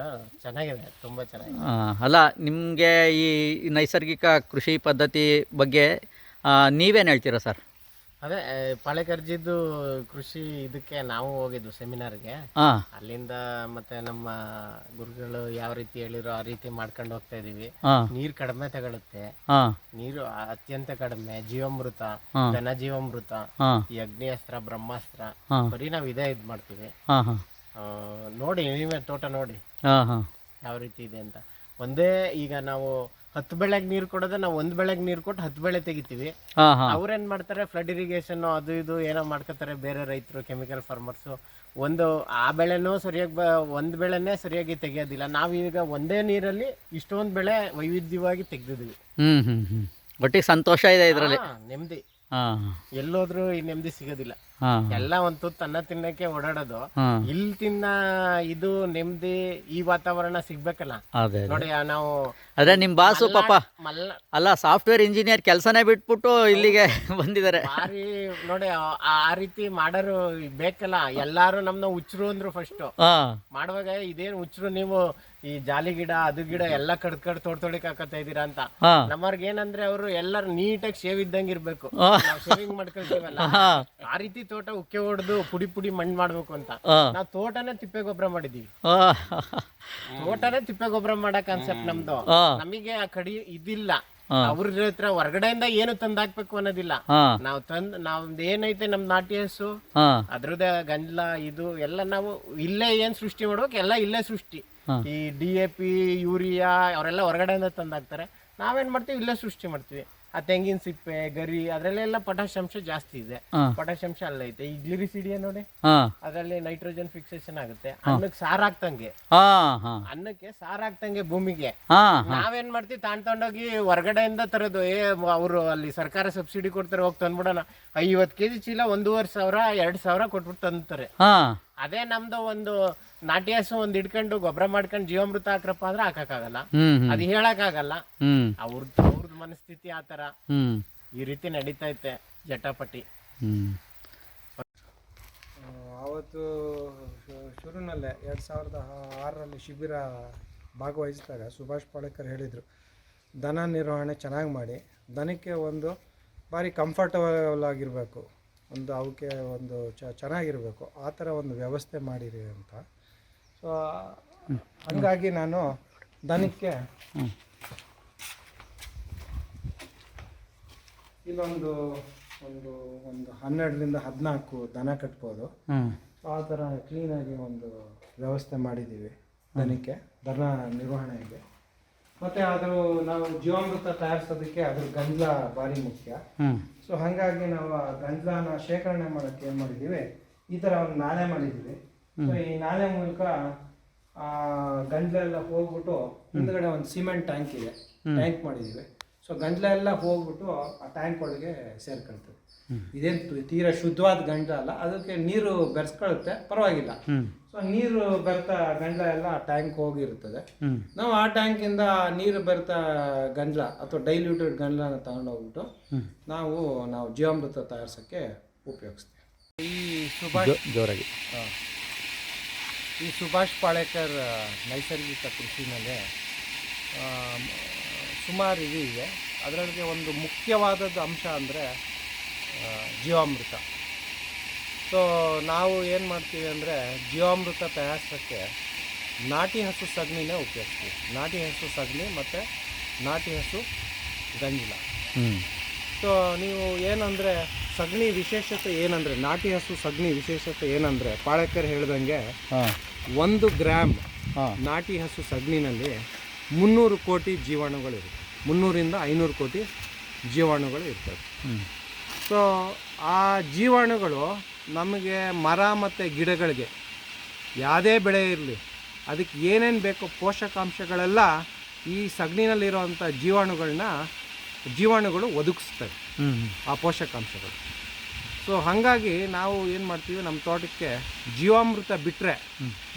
ಚೆನ್ನಾಗಿದೆ, ತುಂಬ ಚೆನ್ನಾಗಿದೆ. ಅಲ್ಲ, ನಿಮಗೆ ಈ ನೈಸರ್ಗಿಕ ಕೃಷಿ ಪದ್ಧತಿ ಬಗ್ಗೆ ನೀವೇನು ಹೇಳ್ತೀರಾ ಸರ್? ಅದೇ ಪಾಳೇಕರ್ಜಿದ್ದು ಕೃಷಿ ಇದಕ್ಕೆ ನಾವು ಹೋಗಿದ್ವು ಸೆಮಿನಾರ್ಗೆ. ಅಲ್ಲಿಂದ ಮತ್ತೆ ನಮ್ಮ ಗುರುಗಳು ಯಾವ ರೀತಿ ಹೇಳಿರೋ ಆ ರೀತಿ ಮಾಡ್ಕೊಂಡು ಹೋಗ್ತಾ ಇದೀವಿ. ನೀರು ಕಡಿಮೆ ತಗೊಳುತ್ತೆ, ನೀರು ಅತ್ಯಂತ ಕಡಿಮೆ, ಜೀವಾಮೃತ, ಘನ ಜೀವಾಮೃತ, ಈ ಅಗ್ನಿಅಸ್ತ್ರ, ಬ್ರಹ್ಮಾಸ್ತ್ರ, ಬರೀ ನಾವು ಇದೇ ಇದು ಮಾಡ್ತೀವಿ. ನೋಡಿ, ನೀವೇ ತೋಟ ನೋಡಿ ಯಾವ ರೀತಿ ಇದೆ ಅಂತ. ಒಂದೇ ಈಗ ನಾವು 10 ಬೆಳೆಗೆ ನೀರು ಕೊಡೋದೇ ನಾವು 1 ಬೆಳೆಗೆ ನೀರು ಕೊಟ್ಟು 10 ಬೆಳೆ ತೆಗಿತೀವಿ. ಅವ್ರೇನ್ ಮಾಡ್ತಾರೆ, ಫ್ಲಡ್ ಇರಿಗೇಷನ್ ಅದು ಇದು ಏನೋ ಮಾಡ್ಕೋತಾರೆ ಬೇರೆ ರೈತರು, ಕೆಮಿಕಲ್ ಫಾರ್ಮರ್ಸು. ಆ ಬೆಳೆನೂ ಸರಿಯಾಗಿ ಒಂದು ಬೆಳೆನೇ ಸರಿಯಾಗಿ ತೆಗಿಯೋದಿಲ್ಲ. ನಾವೀಗ ಒಂದೇ ನೀರಲ್ಲಿ ಇಷ್ಟೊಂದು ಬೆಳೆ ವೈವಿಧ್ಯವಾಗಿ ತೆಗೆದಿದ್ವಿ. ಒಟ್ಟಿಗೆ ಸಂತೋಷ ಇದೆ ಇದರಲ್ಲಿ, ನೆಮ್ಮದಿ. ಎಲ್ಲೋದ್ರೂ ಈ ನೆಮ್ಮದಿ ಸಿಗೋದಿಲ್ಲ. ಹಾ ಎಲ್ಲ ಒಂದ್ ತುತ್ತು ಅನ್ನ ತಿನ್ನಕ್ಕೆ ಓಡಾಡೋದು. ಹಾ ಇಲ್ಲಿ ತಿನ್ನ ಇದು ನೆಮ್ಮದಿ ಈ ವಾತಾವರಣ ಸಿಗ್ಬೇಕಲ್ಲ ಅದೇ ನೋಡಿ. ನಾವು ಅದೇ ನಿಮ್ ಬಾಸು ಪಾಪ ಮಲ್ಲ ಅಲ್ಲ ಸಾಫ್ಟ್ವೇರ್ ಇಂಜಿನಿಯರ್ ಕೆಲಸನೇ ಬಿಟ್ಬಿಟ್ಟು ಇಲ್ಲಿಗೆ ಬಂದಿದ್ದಾರೆ. ಭಾರಿ ನೋಡಿ ಆ ರೀತಿ ಮಾಡೋರು ಬೇಕಲ್ಲ. ಎಲ್ಲಾರು ನಮ್ನ ಹುಚ್ಚರು ಅಂದ್ರು ಫಸ್ಟ್ ಹಾ ಮಾಡುವಾಗ, ಇದೇನ್ ಹುಚ್ಚರು ನೀವು ಈ ಜಾಲಿ ಗಿಡ ಅದು ಗಿಡ ಎಲ್ಲ ಕಡ್ ತೋಡ್ತೊಳಿಕ್ ಹಾಕತ್ತಾ ಇದೀರಾ ಅಂತ. ಹಾ ನಮ್ಮರ್ಗ ಏನಂದ್ರೆ ಅವರು ಎಲ್ಲಾರು ನೀಟಾಗಿ ಶೇವ್ ಇದ್ದಂಗೆ ಇರ್ಬೇಕು. ಹಾ. ನಾವು ಶೇವಿಂಗ್ ಮಾಡ್ಕೊಳ್ತೀವಲ್ಲ ಹಾ ಆ ರೀತಿ ತೋಟ ಉಕ್ಕೆ ಹೊಡೆದು ಪುಡಿ ಮಣ್ಣು ಮಾಡ್ಬೇಕು ಅಂತ ಹಾ ನಾವು ತೋಟನೇ ತಿಪ್ಪೆ ಗೊಬ್ಬರ ಮಾಡಿದೀವಿ. ಹಾ ತೋಟನೇ ತಿಪ್ಪೆ ಗೊಬ್ಬರ ಮಾಡೋ ಕಾನ್ಸೆಪ್ಟ್ ನಮ್ದು. ಹಾ ನಮಗೆ ಆ ಕಡಿ ಇದಿಲ್ಲ. ಹಾ. ಅವ್ರ ಹತ್ರ ಹೊರಗಡೆಯಿಂದ ಏನು ತಂದಾಕ್ಬೇಕು ಅನ್ನೋದಿಲ್ಲ. ಹಾ ನಾವ್ ಏನೈತೆ ನಮ್ ನಾಟಿ ಹಸು ಹಾ ಅದ್ರದ್ದೇ ಗಂಜಲ ಇದು ಎಲ್ಲ ನಾವು ಇಲ್ಲೇ ಏನ್ ಸೃಷ್ಟಿ ಮಾಡ್ಬೇಕು ಎಲ್ಲ ಇಲ್ಲೇ ಸೃಷ್ಟಿ. ಹಾ. ಈ DAP ಯೂರಿಯಾ ಅವರೆಲ್ಲ ಹೊರಗಡೆಯಿಂದ ತಂದಾಕ್ತಾರೆ. ನಾವೇನ್ ಮಾಡ್ತೀವಿ ಇಲ್ಲೇ ಸೃಷ್ಟಿ ಮಾಡ್ತೀವಿ. ಆ ತೆಂಗಿನ ಸಿಪ್ಪೆ ಗರಿ ಅದ್ರಲ್ಲೆಲ್ಲ ಪೊಟ್ಯಾಶ್ ಜಾಸ್ತಿ ಇದೆ. ಹಾ. ಪೊಟ್ಯಾಶ್ ಅಲ್ಲೈತೆ. ಈ ಗ್ಲಿರಿಸಿಡಿಯ ನೋಡಿ ಹಾ ಅದ್ರಲ್ಲಿ ನೈಟ್ರೋಜನ್ ಫಿಕ್ಸೇಷನ್ ಆಗುತ್ತೆ. ಅನ್ನಕ್ಕೆ ಸಾರಾಗ್ತಂಗೆ, ಹಾ ಹಾ ಅನ್ನಕ್ಕೆ ಸಾರಾಗ್ತಂಗೆ ಭೂಮಿಗೆ. ಹಾ ನಾವೇನ್ ಮಾಡ್ತೀವಿ ತಗೊಂಡೋಗಿ ಹೊರಗಡೆಯಿಂದ ತರೋದು. ಅವರು ಅಲ್ಲಿ ಸರ್ಕಾರ ಸಬ್ಸಿಡಿ ಕೊಡ್ತಾರೆ, ಹೋಗಿ ತಂದ್ಬಿಡೋಣ. 50 kg ಚೀಲ 1,500 2,000 ಕೊಟ್ಬಿಟ್ಟು ತಂತಾರೆ. ಹಾ ಅದೇ ನಮ್ದು ಒಂದು ನಾಟಿ ಹಸು ಒಂದ್ ಹಿಡ್ಕೊಂಡು ಗೊಬ್ಬರ ಮಾಡ್ಕೊಂಡು ಜೀವಾಮೃತ ಹಾಕ್ರಪ್ಪ ಅಂದ್ರೆ ಹಾಕಕ್ಕಾಗಲ್ಲ. ಹ್ಮ್ ಅದು ಹೇಳಕ್ಕಾಗಲ್ಲ. ಹ್ಮ್ ಅವ್ರದ್ದು ಮನಸ್ಥಿತಿ ಆತರ ಹ್ಮ್ ಈ ರೀತಿ ನಡೀತೈತೆ ಜಟಾಪಟಿ. ಹ್ಮ್ ಆವತ್ತು ಶುರುನಲ್ಲೇ 2006ರಲ್ಲಿ ಶಿಬಿರ ಭಾಗವಹಿಸಿದಾಗ ಸುಭಾಷ್ ಪಾಳೇಕರ್ ಹೇಳಿದರು, ದನ ನಿರ್ವಹಣೆ ಚೆನ್ನಾಗಿ ಮಾಡಿ, ದನಕ್ಕೆ ಒಂದು ಭಾರಿ ಕಂಫರ್ಟಬಲ್ ಆಗಿರಬೇಕು, ಒಂದು ಅವಕ್ಕೆ ಒಂದು ಚೆನ್ನಾಗಿರಬೇಕು, ಆ ಥರ ಒಂದು ವ್ಯವಸ್ಥೆ ಮಾಡಿರಿ ಅಂತ. ಸೊ ಹಂಗಾಗಿ ನಾನು ದನಕ್ಕೆ ಇಲ್ಲೊಂದು ಒಂದು 12ರಿಂದ 14 ದನ ಕಟ್ಬೋದು. ಸೊ ಆ ಥರ ಕ್ಲೀನಾಗಿ ಒಂದು ವ್ಯವಸ್ಥೆ ಮಾಡಿದ್ದೀವಿ ದನಕ್ಕೆ, ದನ ನಿರ್ವಹಣೆಗೆ. ಮತ್ತು ಅದು ನಾವು ಜೀವಾಮೃತ ತಯಾರಿಸೋದಕ್ಕೆ ಅದ್ರ ಗಂಜಲ ಭಾರಿ ಮುಖ್ಯ. ಸೊ ಹಾಗಾಗಿ ನಾವು ಆ ಗಂಜಲನ ಶೇಖರಣೆ ಮಾಡೋಕ್ಕೆ ಏನು ಮಾಡಿದ್ದೀವಿ, ಈ ಥರ ಒಂದು ನಾಲೆ ಮಾಡಿದ್ದೀವಿ. ಸೊ ಈ ನಾಲೆ ಮೂಲಕ ಗಂಜಲ ಎಲ್ಲ ಹೋಗ್ಬಿಟ್ಟು ಹಿಂದ್ಗಡೆ ಒಂದು ಸಿಮೆಂಟ್ ಟ್ಯಾಂಕ್ ಇದೆ, ಟ್ಯಾಂಕ್ ಮಾಡಿದ್ದೀವಿ. ಸೊ ಗಂಜಲ ಎಲ್ಲ ಹೋಗ್ಬಿಟ್ಟು ಆ ಟ್ಯಾಂಕ್ ಒಳಗೆ ಸೇರ್ಕೊಳ್ತದೆ. ಇದೇನು ತೀರಾ ಶುದ್ಧವಾದ ಗಂಜಲ ಅಲ್ಲ, ಅದಕ್ಕೆ ನೀರು ಬೆರೆಸ್ಕೊಳುತ್ತೆ, ಪರವಾಗಿಲ್ಲ. ಸೊ ನೀರು ಬೆರೆತ ಗಂಜಲ ಎಲ್ಲ ಟ್ಯಾಂಕ್ ಹೋಗಿರ್ತದೆ. ನಾವು ಆ ಟ್ಯಾಂಕಿಂದ ನೀರು ಬೆರೆತ ಗಂಜಲ ಅಥವಾ ಡೈಲ್ಯೂಟೆಡ್ ಗಂಜಲನ ತಗೊಂಡೋಗ್ಬಿಟ್ಟು ನಾವು ಜೀವಾಮೃತ ತಯಾರಿಸೋಕ್ಕೆ ಉಪಯೋಗಿಸ್ತೀವಿ. ಜೋರಾಗಿ ಈ ಸುಭಾಷ್ ಪಾಳೇಕರ್ ನೈಸರ್ಗಿಕ ಕೃಷಿನಲ್ಲಿ ಸುಮಾರು ಇದೆ. ಅದರೊಳಗೆ ಒಂದು ಮುಖ್ಯವಾದದ್ದು ಅಂಶ ಅಂದರೆ ಜೀವಾಮೃತ. ಸೊ ನಾವು ಏನು ಮಾಡ್ತೀವಿ ಅಂದರೆ ಜೀವಾಮೃತ ತಯಾರಿಸೋಕ್ಕೆ ನಾಟಿ ಹಸು ಸಗಣಿನೇ ಉಪಯೋಗಿಸ್ತೀವಿ. ನಾಟಿ ಹಸು ಸಗಣಿ ಮತ್ತು ನಾಟಿ ಹಸು ಗಂಜಲ. ಸೊ ನೀವು ಏನಂದರೆ ಸಗಣಿ ವಿಶೇಷತೆ ಏನಂದರೆ, ನಾಟಿ ಹಸು ಸಗಣಿ ವಿಶೇಷತೆ ಏನಂದರೆ, ಪಾಳೇಕರ್ ಹೇಳ್ದಂಗೆ 1 ಗ್ರಾಮ್ ನಾಟಿ ಹಸು ಸಗಣಿನಲ್ಲಿ 300 ಕೋಟಿ ಜೀವಾಣುಗಳಿರುತ್ತೆ. 300ರಿಂದ 500 ಕೋಟಿ ಜೀವಾಣುಗಳು ಇರ್ತವೆ. ಸೊ ಆ ಜೀವಾಣುಗಳು ನಮಗೆ ಮರ ಮತ್ತು ಗಿಡಗಳಿಗೆ ಯಾವುದೇ ಬೆಳೆ ಇರಲಿ ಅದಕ್ಕೆ ಏನೇನು ಬೇಕೋ ಪೋಷಕಾಂಶಗಳೆಲ್ಲ ಈ ಸಗಣಿನಲ್ಲಿರೋವಂಥ ಜೀವಾಣುಗಳು ಒದಗಿಸ್ತವೆ ಆ ಪೋಷಕಾಂಶಗಳು. ಸೊ ಹಾಗಾಗಿ ನಾವು ಏನು ಮಾಡ್ತೀವಿ, ನಮ್ಮ ತೋಟಕ್ಕೆ ಜೀವಾಮೃತ ಬಿಟ್ಟರೆ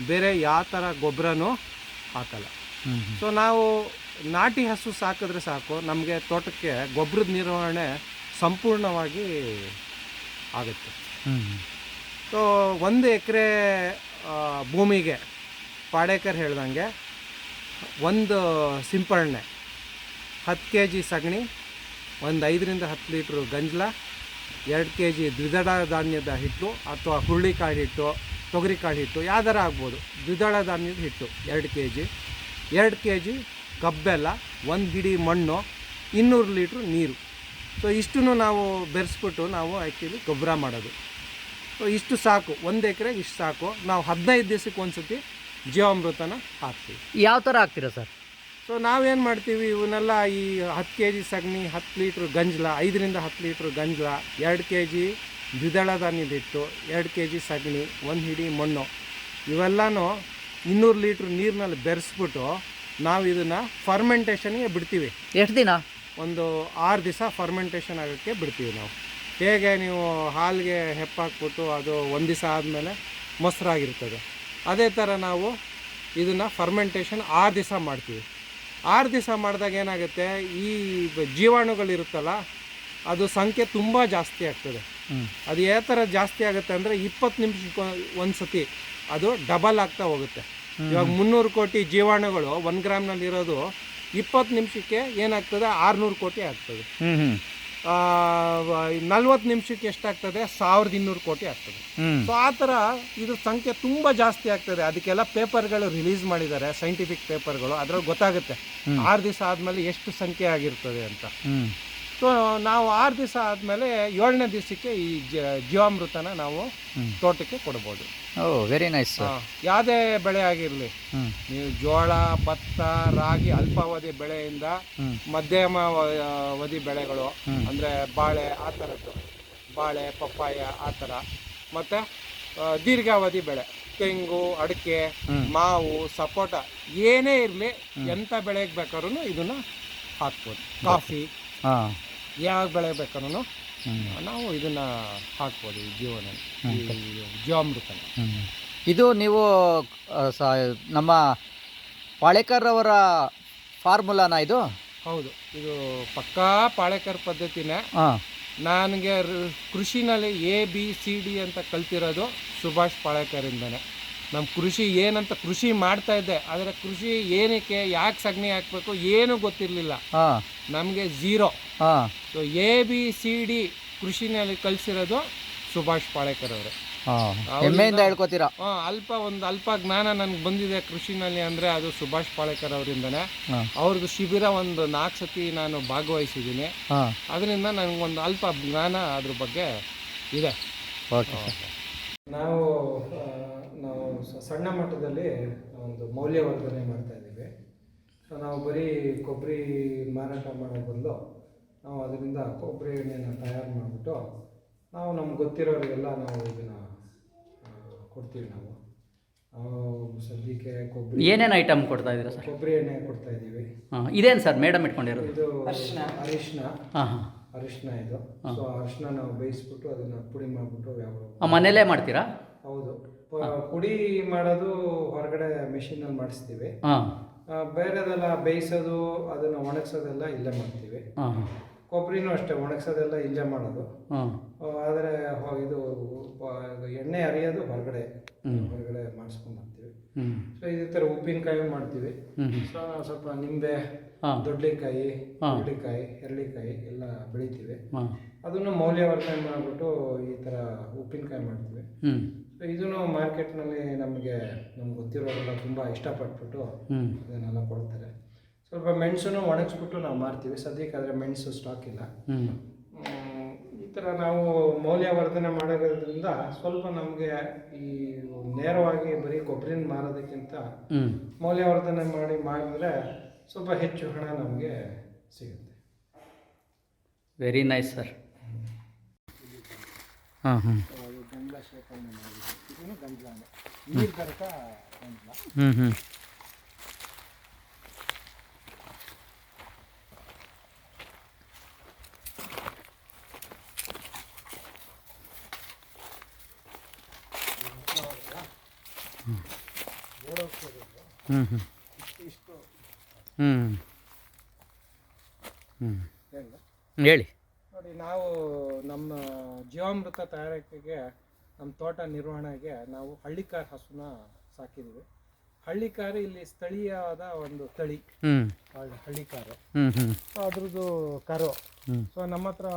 ಬೇರೆ ಯಾವ ಥರ ಗೊಬ್ಬರನೂ ಹಾಕಲ್ಲ. ಸೊ ನಾವು ನಾಟಿ ಹಸು ಸಾಕಿದ್ರೆ ಸಾಕು, ನಮಗೆ ತೋಟಕ್ಕೆ ಗೊಬ್ಬರದ ನಿರ್ವಹಣೆ ಸಂಪೂರ್ಣವಾಗಿ ಆಗುತ್ತೆ. ಸೊ 1 ಎಕರೆ ಭೂಮಿಗೆ ಪಾಳೇಕರ್ ಹೇಳ್ದಂಗೆ ಒಂದು ಸಿಂಪರಣೆ 10 kg ಸಗಣಿ, ಒಂದು 5ರಿಂದ 10 ಲೀಟ್ರ್ ಗಂಜಲ, 2 kg ದ್ವಿದಳ ಧಾನ್ಯದ ಹಿಟ್ಟು ಅಥವಾ ಹುರುಳಿಕಾಳು ಹಿಟ್ಟು, ತೊಗರಿಕಾಳು ಹಿಟ್ಟು ಯಾವ್ದಾರ ಆಗ್ಬೋದು. ದ್ವಿದಳ ಧಾನ್ಯದ ಹಿಟ್ಟು 2 kg, 2 kg ಕಬ್ಬೆಲ್ಲ, 1 ಹಿಡಿ ಮಣ್ಣು, 200 ಲೀಟ್ರ್ ನೀರು. ಸೊ ಇಷ್ಟನ್ನು ನಾವು ಬೆರೆಸ್ಬಿಟ್ಟು ನಾವು ಆ್ಯಕ್ಚುಲಿ ಗೊಬ್ಬರ ಮಾಡೋದು. ಸೊ ಇಷ್ಟು ಸಾಕು, 1 ಎಕರೆಗೆ ಇಷ್ಟು ಸಾಕು. ನಾವು 15 ದಿವಸಕ್ಕೆ ಒಂದ್ಸತಿ ಜೀವಾಮೃತನ ಹಾಕ್ತೀವಿ. ಯಾವ ಥರ ಹಾಕ್ತೀರಾ ಸರ್? ಸೊ ನಾವೇನು ಮಾಡ್ತೀವಿ, ಇವನ್ನೆಲ್ಲ ಈ 10 kg ಸಗಣಿ, 10 ಲೀಟ್ರ್ ಗಂಜಲ, 5ರಿಂದ 10 ಲೀಟ್ರ್ ಗಂಜಲ, 2 kg ದ್ವಿದಳ ಧಾನ್ಯದ ಹಿಟ್ಟು, 2 kg ಸಗಣಿ, 1 ಹಿಡಿ ಮಣ್ಣು, ಇವೆಲ್ಲನೂ 200 ಲೀಟ್ರ್ ನೀರಿನಲ್ಲಿ ಬೆರೆಸ್ಬಿಟ್ಟು ನಾವು ಇದನ್ನು ಫರ್ಮೆಂಟೇಷನ್ಗೆ ಬಿಡ್ತೀವಿ. ಎಷ್ಟು ದಿನ? ಒಂದು 6 ದಿವಸ ಫರ್ಮೆಂಟೇಷನ್ ಆಗೋಕ್ಕೆ ಬಿಡ್ತೀವಿ ನಾವು. ಹೇಗೆ ನೀವು ಹಾಲಿಗೆ ಹೆಪ್ಪಾಕ್ಬಿಟ್ಟು ಅದು ಒಂದು ದಿವಸ ಆದಮೇಲೆ ಮೊಸರಾಗಿರ್ತದೆ, ಅದೇ ಥರ ನಾವು ಇದನ್ನು ಫರ್ಮೆಂಟೇಷನ್ 6 ದಿವಸ ಮಾಡ್ತೀವಿ. 6 ದಿವಸ ಮಾಡಿದಾಗ ಏನಾಗುತ್ತೆ, ಈ ಜೀವಾಣುಗಳಿರುತ್ತಲ್ಲ ಅದು ಸಂಖ್ಯೆ ತುಂಬ ಜಾಸ್ತಿ ಆಗ್ತದೆ. ಅದು ಯಾವ ಥರ ಜಾಸ್ತಿ ಆಗುತ್ತೆ ಅಂದರೆ 20 ನಿಮಿಷಕ್ಕೆ ಒಂದು ಸತಿ ಅದು ಡಬಲ್ ಆಗ್ತಾ ಹೋಗುತ್ತೆ. ಇವಾಗ 300 ಕೋಟಿ ಜೀವಾಣುಗಳು 1 ಗ್ರಾಮ್ನಲ್ಲಿ ಇರೋದು 20 ನಿಮಿಷಕ್ಕೆ ಏನಾಗ್ತದೆ 600 ಕೋಟಿ ಆಗ್ತದೆ. 40 ನಿಮಿಷಕ್ಕೆ ಎಷ್ಟಾಗ್ತದೆ 1200 ಕೋಟಿ ಆಗ್ತದೆ. ಸೊ ಆ ಥರ ಇದು ಸಂಖ್ಯೆ ತುಂಬ ಜಾಸ್ತಿ ಆಗ್ತದೆ. ಅದಕ್ಕೆಲ್ಲ ಪೇಪರ್ಗಳು ರಿಲೀಸ್ ಮಾಡಿದ್ದಾರೆ, ಸೈಂಟಿಫಿಕ್ ಪೇಪರ್ಗಳು. ಅದ್ರಲ್ಲಿ ಗೊತ್ತಾಗುತ್ತೆ 6 ದಿವಸ ಆದಮೇಲೆ ಎಷ್ಟು ಸಂಖ್ಯೆ ಆಗಿರ್ತದೆ ಅಂತ. ಸೊ ನಾವು 6 ದಿವಸ ಆದಮೇಲೆ 7ನೇ ದಿವಸಕ್ಕೆ ಈ ಜೀವಾಮೃತನ ನಾವು ತೋಟಕ್ಕೆ ಕೊಡ್ಬೋದು. Very nice. ಯಾವುದೇ ಬೆಳೆ ಆಗಿರಲಿ, ನೀವು ಜೋಳ, ಭತ್ತ, ರಾಗಿ, ಅಲ್ಪಾವಧಿ ಬೆಳೆಯಿಂದ ಮಧ್ಯಮ ಅವಧಿ ಬೆಳೆಗಳು ಅಂದರೆ ಬಾಳೆ, ಆ ಥರದ್ದು ಬಾಳೆ, ಪಪ್ಪಾಯ ಆ ಥರ, ಮತ್ತು ದೀರ್ಘಾವಧಿ ಬೆಳೆ ತೆಂಗು, ಅಡಿಕೆ, ಮಾವು, ಸಪೋಟ ಏನೇ ಇರಲಿ, ಎಂಥ ಬೆಳೆಗೆ ಬೇಕಾದ್ರೂ ಇದನ್ನು ಹಾಕ್ಬೋದು. ಕಾಫಿ ಯಾವ ಬೆಳೆ ಬೇಕಾದ್ರೂ ನಾವು ಇದನ್ನು ಹಾಕ್ಬೋದು. ಈ ಜೀವಾಮೃತನ ಇದು ನೀವು ನಮ್ಮ ಪಾಳೇಕರ್ ಅವರ ಫಾರ್ಮುಲಾನ ಇದು? ಹೌದು, ಇದು ಪಕ್ಕಾ ಪಾಳೇಕರ್ ಪದ್ಧತಿನೇ. ನನಗೆ ಕೃಷಿನಲ್ಲಿ ABCD ಅಂತ ಕಲ್ತಿರೋದು ಸುಭಾಷ್ ಪಾಳೇಕರಿಂದನೇ. ನಮ್ಮ ಕೃಷಿ ಏನಂತ ಕೃಷಿ ಮಾಡ್ತಾ ಇದ್ದೆ, ಆದರೆ ಕೃಷಿ ಏನಕ್ಕೆ, ಯಾಕೆ ಸಗಣಿ ಹಾಕಬೇಕು ಏನೂ ಗೊತ್ತಿರಲಿಲ್ಲ ನಮಗೆ, ಝೀರೋ. ಸೊ ABCD ಕೃಷಿನಲ್ಲಿ ಕಲಿಸಿರೋದು ಸುಭಾಷ್ ಪಾಳೇಕರ್ ಅವರು. ಹೆಮ್ಮೆಯಿಂದ ಹೇಳ್ಕೊತೀರಾ? ಅಲ್ಪ ಜ್ಞಾನ ನನಗೆ ಬಂದಿದೆ ಕೃಷಿನಲ್ಲಿ ಅಂದರೆ ಅದು ಸುಭಾಷ್ ಪಾಳೇಕರ್ ಅವರಿಂದನೇ. ಅವ್ರದ್ದು ಶಿಬಿರ ಒಂದು 4 ಸತಿ ನಾನು ಭಾಗವಹಿಸಿದ್ದೀನಿ. ಅದರಿಂದ ನನಗೊಂದು ಅಲ್ಪ ಜ್ಞಾನ ಅದ್ರ ಬಗ್ಗೆ ಇದೆ. ನಾವು ಸಣ್ಣ ಮಟ್ಟದಲ್ಲಿ ಒಂದು ಮೌಲ್ಯವರ್ಧನೆ ಮಾಡ್ತಾ ಇದ್ದೀವಿ. ಸೊ ನಾವು ಬರೀ ಕೊಬ್ಬರಿ ಮಾರಾಟ ಮಾಡೋ ಬದಲು ನಾವು ಅದರಿಂದ ಕೊಬ್ಬರಿ ಎಣ್ಣೆನ ತಯಾರು ಮಾಡಿಬಿಟ್ಟು ನಾವು ನಮ್ಗೆ ಗೊತ್ತಿರೋರಿಗೆಲ್ಲ ನಾವು ಇದನ್ನು ಕೊಡ್ತೀವಿ. ನಾವು ಸದ್ಯಕ್ಕೆ ಕೊಬ್ಬರಿ ಏನೇನು ಐಟಮ್ ಕೊಡ್ತಾ ಇದ್ದೀರಾ ಸರ್? ಕೊಬ್ಬರಿ ಎಣ್ಣೆ ಕೊಡ್ತಾ ಇದ್ದೀವಿ. ಇದೇನು ಸರ್ ಮೇಡಮ್ ಇಟ್ಕೊಂಡಿರೋದು? ಇದು ಅರಿಶಿನ ಇದು. ಸೊ ಅರಿಶಿನ ನಾವು ಬೇಯಿಸ್ಬಿಟ್ಟು ಅದನ್ನು ಪುಡಿ ಮಾಡಿಬಿಟ್ಟು ಮನೇಲೇ ಮಾಡ್ತೀರಾ? ಹೌದು, ಪುಡಿ ಮಾಡೋದು ಹೊರಗಡೆ ಮೆಷಿನಲ್ಲಿ ಮಾಡಿಸ್ತೀವಿ. ಬೇರೆದೆಲ್ಲ ಬೇಯಿಸೋದು, ಅದನ್ನು ಒಣಗಿಸೋದೆಲ್ಲ ಇಲ್ಲೇ ಮಾಡ್ತೀವಿ. ಕೊಬ್ಬರಿನೂ ಅಷ್ಟೇ, ಒಣಗಿಸೋದೆಲ್ಲ ಇಲ್ಲೇ ಮಾಡೋದು. ಆದರೆ ಇದು ಎಣ್ಣೆ ಅರಿಯೋದು ಹೊರಗಡೆ ಮಾಡಿಸ್ಕೊಂಡ್ಬರ್ತೀವಿ. ಸೊ ಇದೇ ಥರ ಉಪ್ಪಿನಕಾಯಿ ಮಾಡ್ತೀವಿ. ಸೊ ನಾವು ಸ್ವಲ್ಪ ನಿಂಬೆ, ದೊಡ್ಡಕಾಯಿ, ಹುರುಳಿಕಾಯಿ, ಎರಳಿಕಾಯಿ ಎಲ್ಲ ಬೆಳಿತೀವಿ. ಅದನ್ನು ಮೌಲ್ಯವರ್ಧನೆ ಮಾಡಿಬಿಟ್ಟು ಈ ಥರ ಉಪ್ಪಿನಕಾಯಿ ಮಾಡ್ತೀವಿ. ಸೊ ಇದನ್ನು ಮಾರ್ಕೆಟ್ನಲ್ಲಿ ನಮ್ಗೆ ಗೊತ್ತಿರೋರೆಲ್ಲ ತುಂಬ ಇಷ್ಟಪಟ್ಬಿಟ್ಟು ಇದನ್ನೆಲ್ಲ ಕೊಡ್ತಾರೆ. ಸ್ವಲ್ಪ ಮೆಣಸನ್ನು ಒಣಗಿಸ್ಬಿಟ್ಟು ನಾವು ಮಾರ್ತೀವಿ. ಸದ್ಯಕ್ಕೆ ಆದರೆ ಮೆಣಸು ಸ್ಟಾಕ್ ಇಲ್ಲ. ಈ ಥರ ನಾವು ಮೌಲ್ಯವರ್ಧನೆ ಮಾಡೋದ್ರಿಂದ ಸ್ವಲ್ಪ ನಮಗೆ ಈ ನೇರವಾಗಿ ಬರೀ ಕೊಬ್ಬರಿನ ಮಾರೋದಕ್ಕಿಂತ ಮೌಲ್ಯವರ್ಧನೆ ಮಾಡಿದ್ರೆ ಸ್ವಲ್ಪ ಹೆಚ್ಚು ಹಣ ನಮಗೆ ಸಿಗುತ್ತೆ. Very nice sir. ಗಂಜಲ ಶೇಖರಣೆ ಮಾಡಿದ್ವಿ. ಇದನ್ನು ಗಂಜಲಾನೆ, ನೀರು ಕರಕ ಗಂಜಲ. ಹೇಳಿ. ನೋಡಿ, ನಾವು ನಮ್ಮ ಜೀವಾಮೃತ ತಯಾರಿಕೆಗೆ, ನಮ್ಮ ತೋಟ ನಿರ್ವಹಣೆಗೆ ನಾವು ಹಳ್ಳಿಕಾರ್ ಹಸುನ ಸಾಕಿದ್ದೀವಿ. ಹಳ್ಳಿಕಾರು ಇಲ್ಲಿ ಸ್ಥಳೀಯವಾದ ಒಂದು ತಳಿ, ಹಳ್ಳಿಕಾರು. ಸೊ ಅದ್ರದ್ದು ಕರು. ಸೊ ನಮ್ಮ ಹತ್ರ